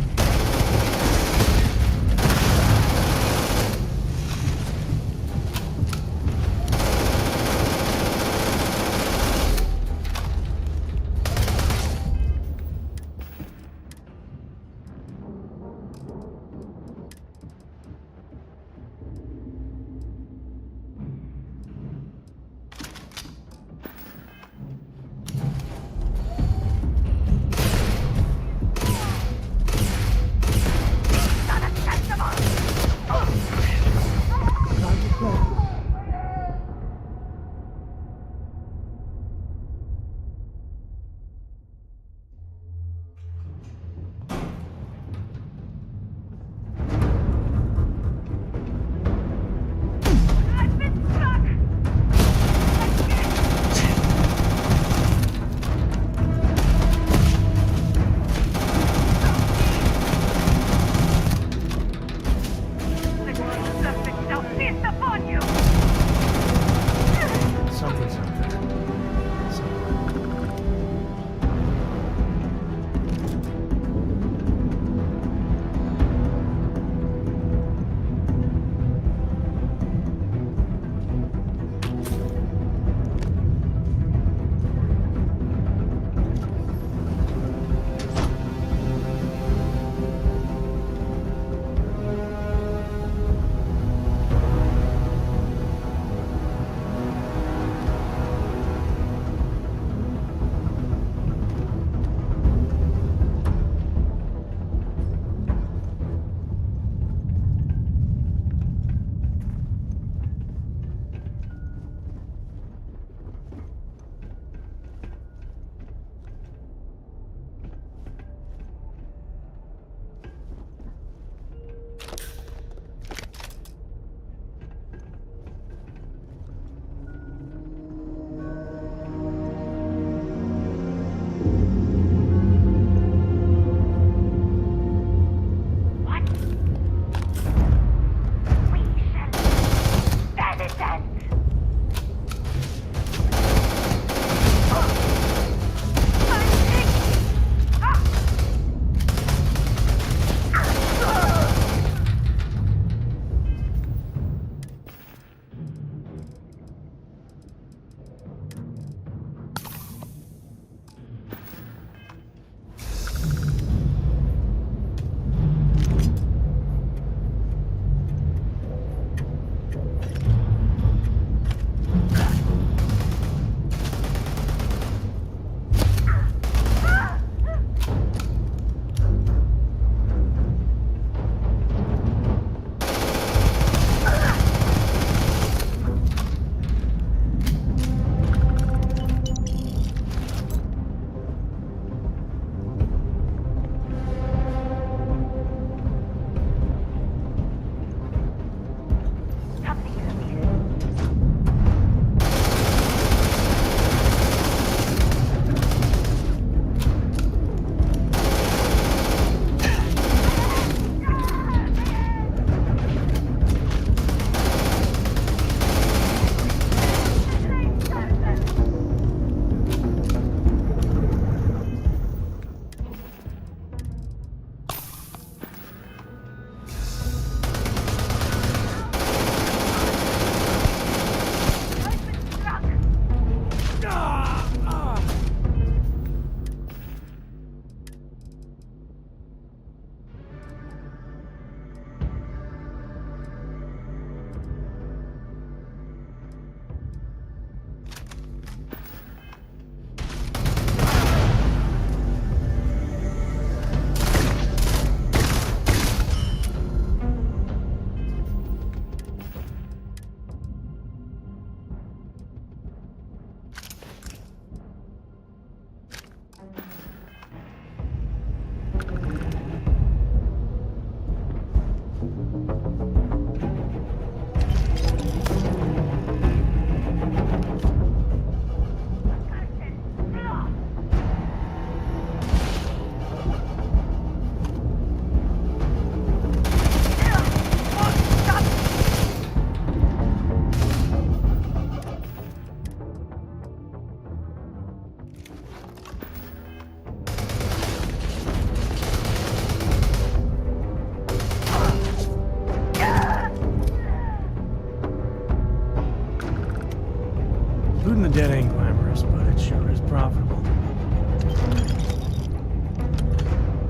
Looting the dead ain't glamorous, but it sure is profitable.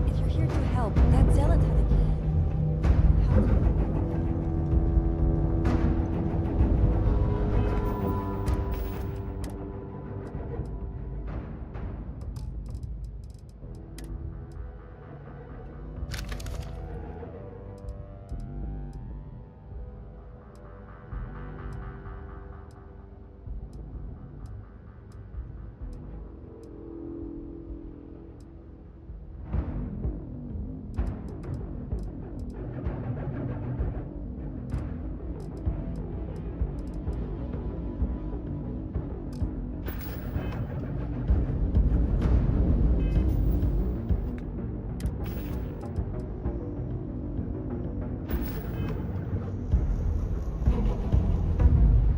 If you're here to help, that zealot had a key.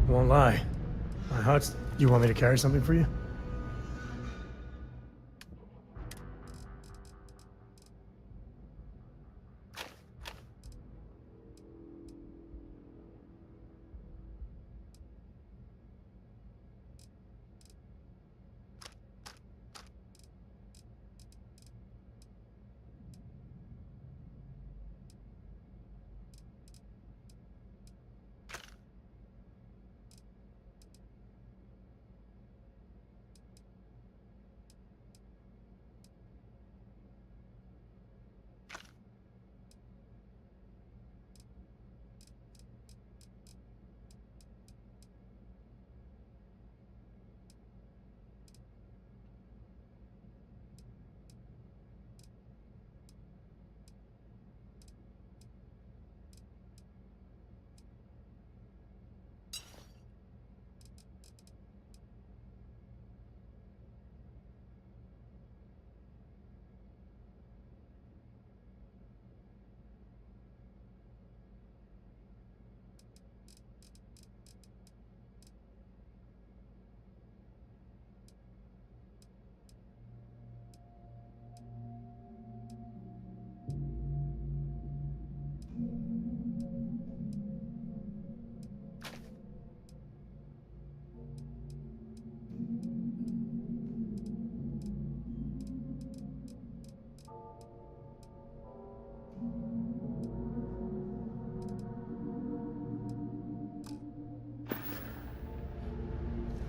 Won't lie. My heart's... You want me to carry something for you?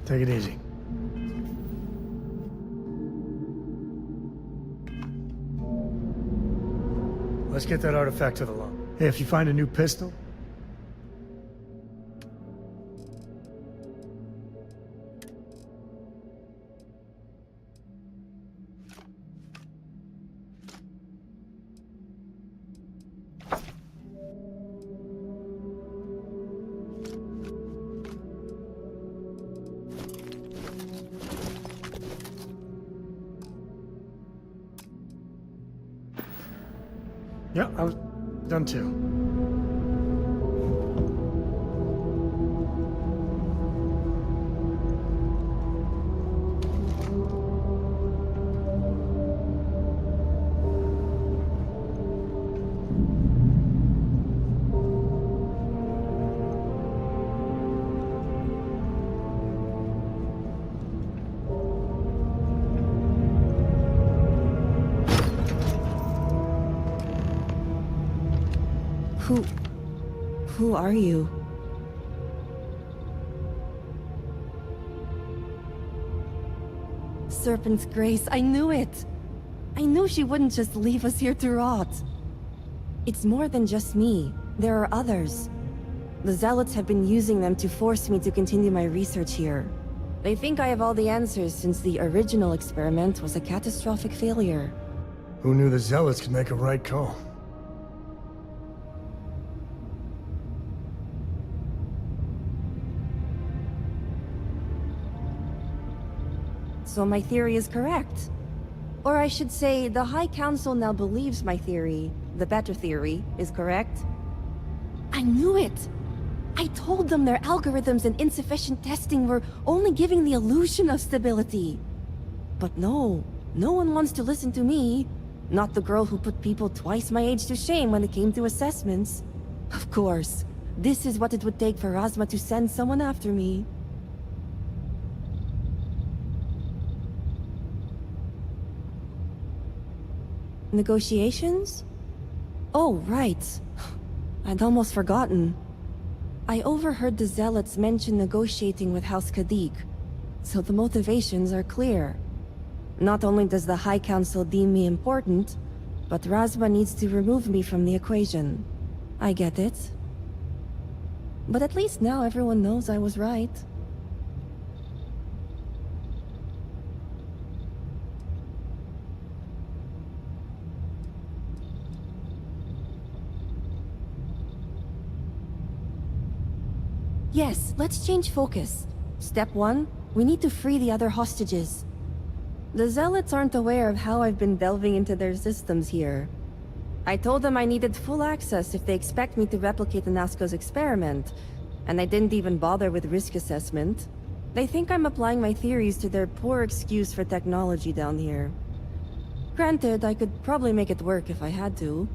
Take it easy. Let's get that artifact to the log. Hey, if you find a new pistol... Yeah, I was done too. Who are you? Serpent's Grace, I knew it! I knew she wouldn't just leave us here to rot. It's more than just me. There are others. The Zealots have been using them to force me to continue my research here. They think I have all the answers since the original experiment was a catastrophic failure. Who knew the Zealots could make a right call? So my theory is correct. Or I should say, the High Council now believes my theory, the better theory, is correct. I knew it! I told them their algorithms and insufficient testing were only giving the illusion of stability. But no one wants to listen to me. Not the girl who put people twice my age to shame when it came to assessments. Of course, this is what it would take for Razma to send someone after me. Negotiations? Oh, right. I'd almost forgotten. I overheard the Zealots mention negotiating with House Kadik, so the motivations are clear. Not only does the High Council deem me important, but Razma needs to remove me from the equation. I get it. But at least now everyone knows I was right. Yes, let's change focus. Step 1, we need to free the other hostages. The Zealots aren't aware of how I've been delving into their systems here. I told them I needed full access if they expect me to replicate Anasco's experiment, and I didn't even bother with risk assessment. They think I'm applying my theories to their poor excuse for technology down here. Granted, I could probably make it work if I had to.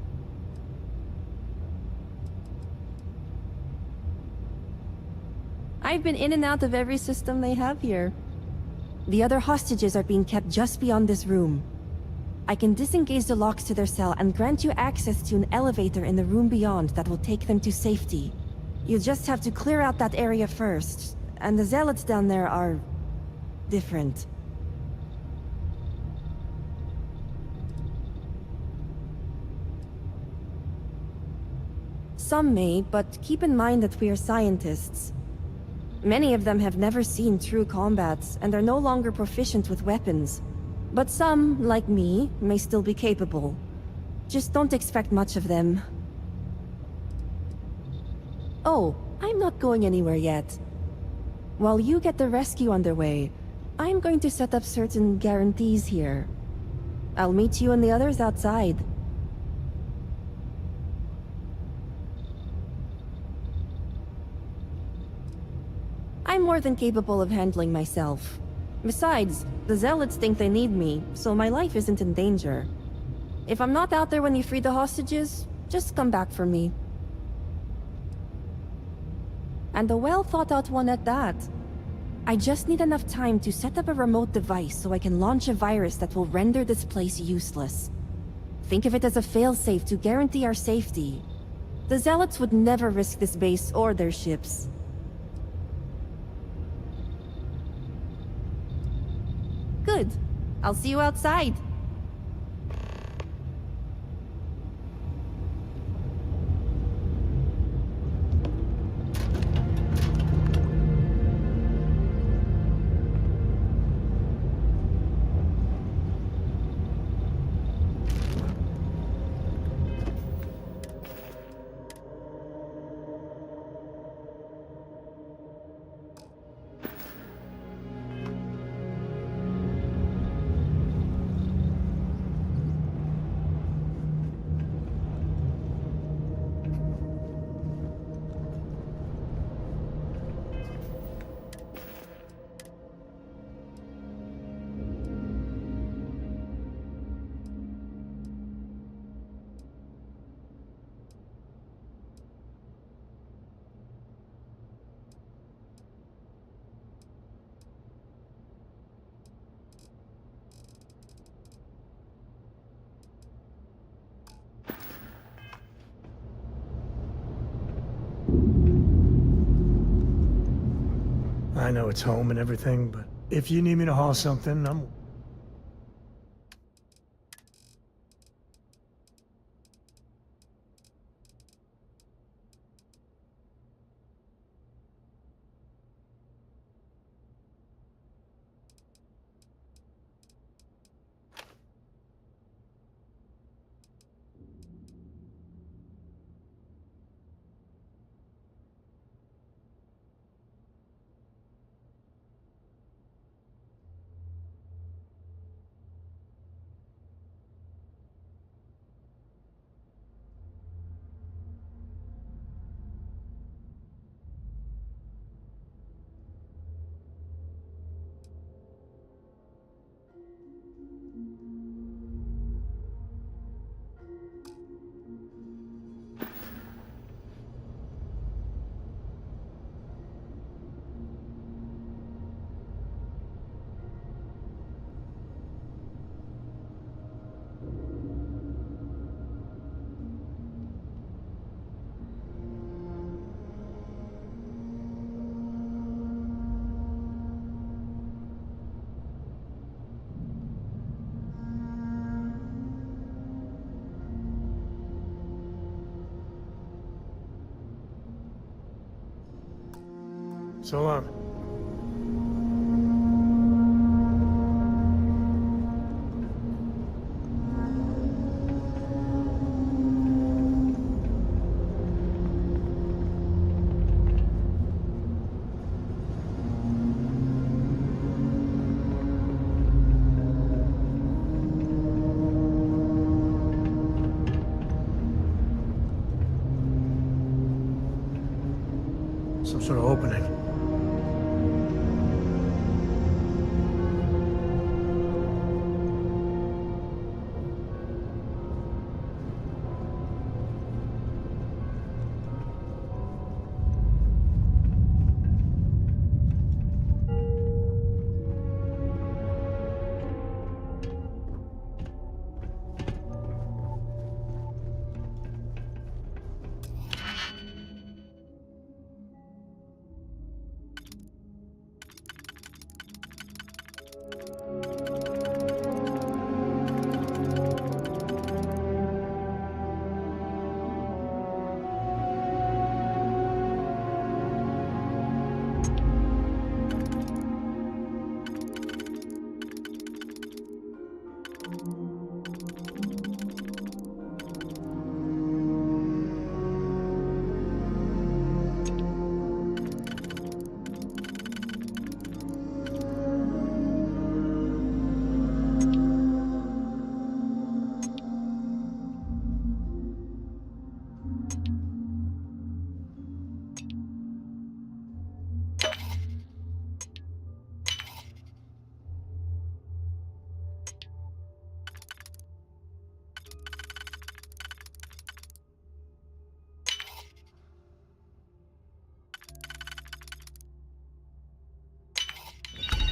I've been in and out of every system they have here. The other hostages are being kept just beyond this room. I can disengage the locks to their cell and grant you access to an elevator in the room beyond that will take them to safety. You just have to clear out that area first, and the Zealots down there are... different. Some may, but keep in mind that we are scientists. Many of them have never seen true combats, and are no longer proficient with weapons. But some, like me, may still be capable. Just don't expect much of them. Oh, I'm not going anywhere yet. While you get the rescue underway, I'm going to set up certain guarantees here. I'll meet you and the others outside. I'm more than capable of handling myself. Besides, the Zealots think they need me, so my life isn't in danger. If I'm not out there when you free the hostages, just come back for me. And a well-thought-out one at that. I just need enough time to set up a remote device so I can launch a virus that will render this place useless. Think of it as a failsafe to guarantee our safety. The Zealots would never risk this base or their ships. Good. I'll see you outside. I know it's home and everything, but if you need me to haul something, I'm... So long. Some sort of opening.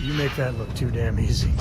You make that look too damn easy.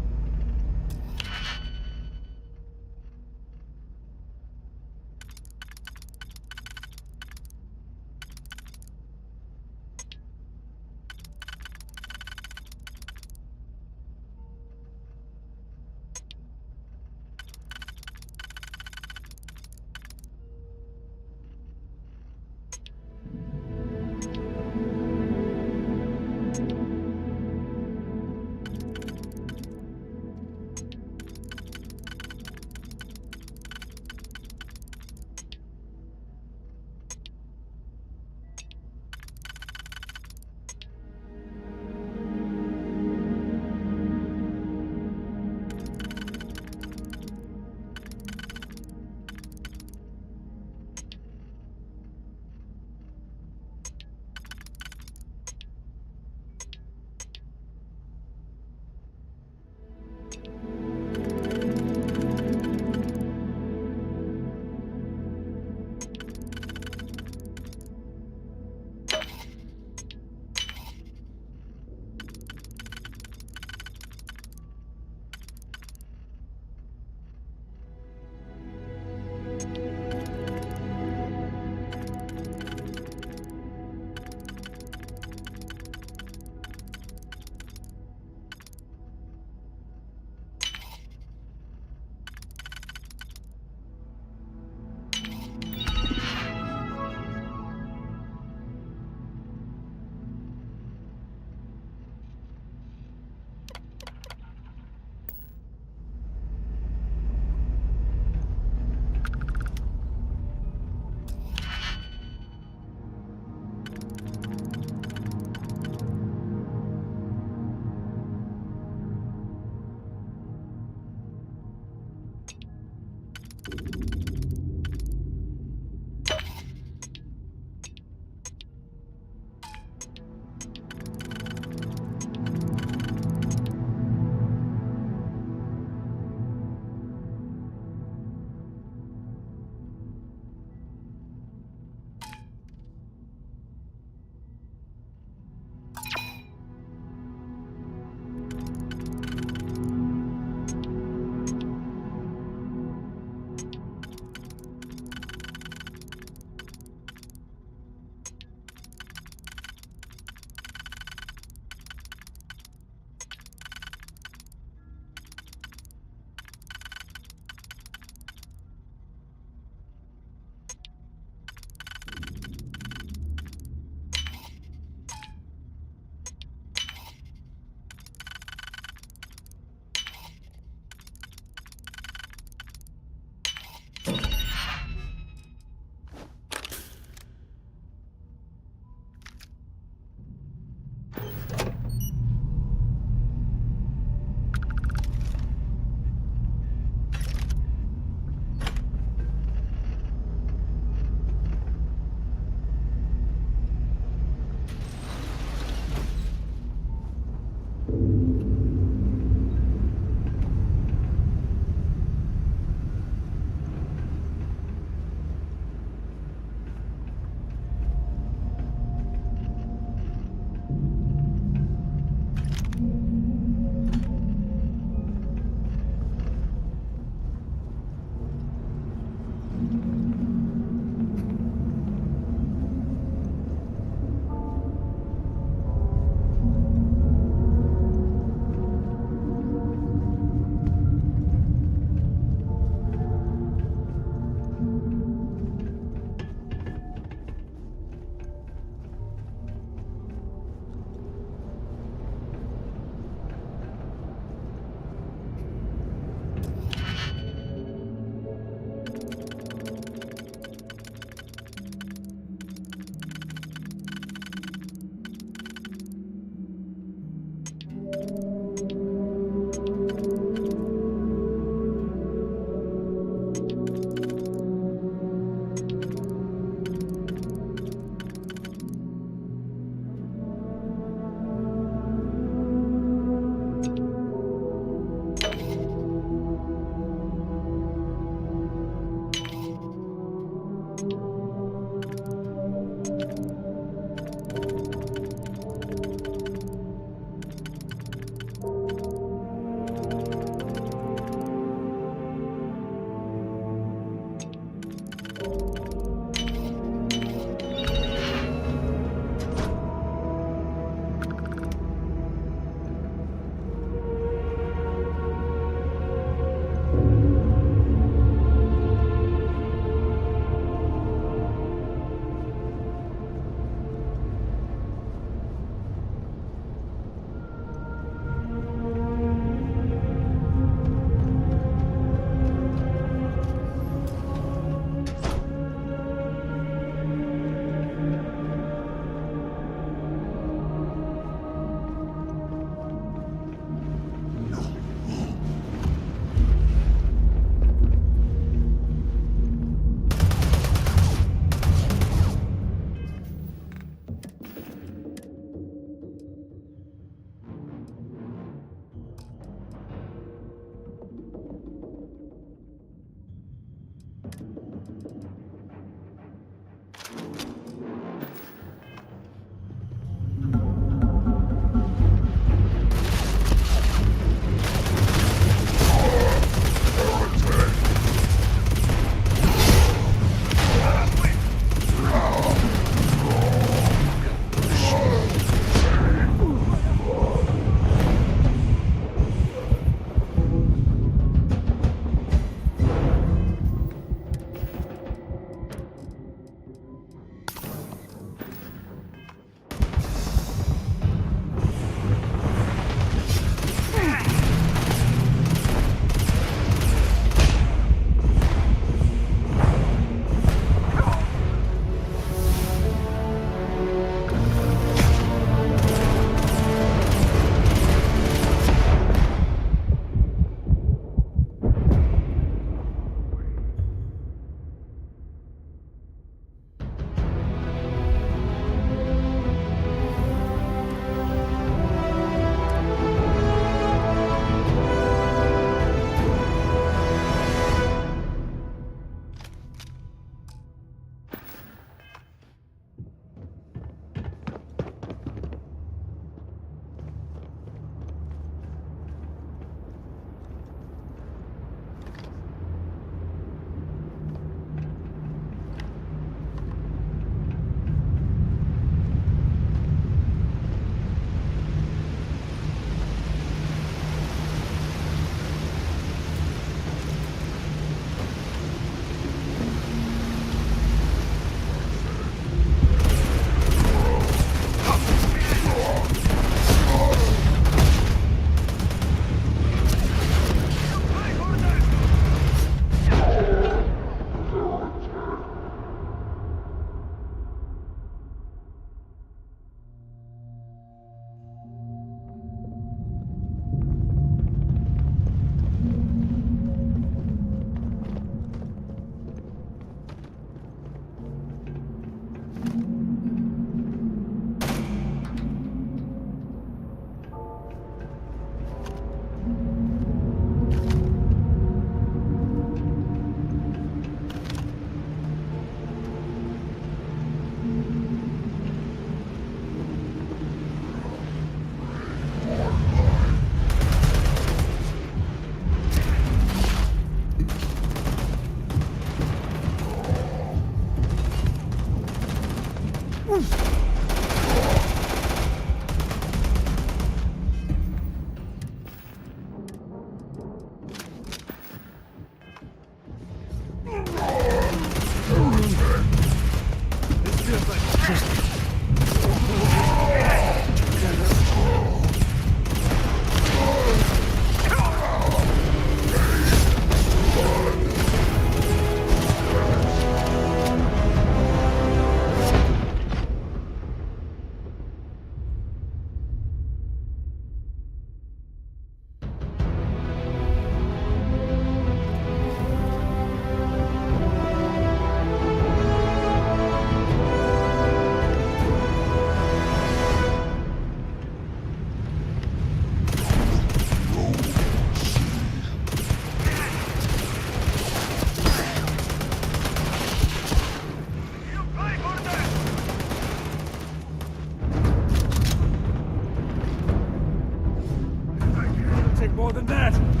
more than that!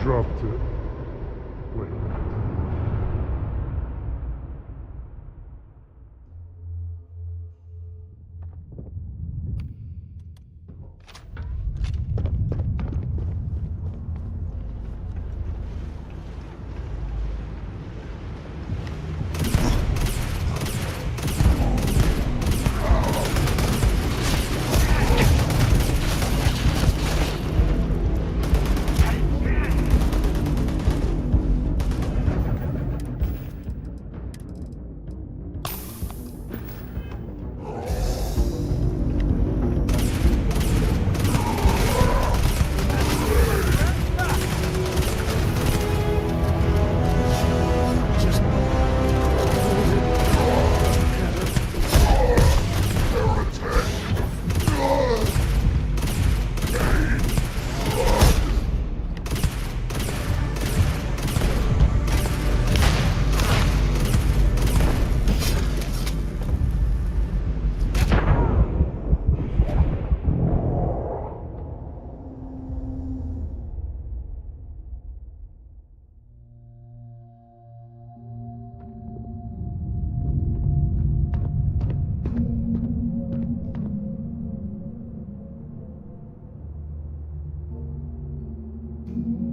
dropped it. Wait. you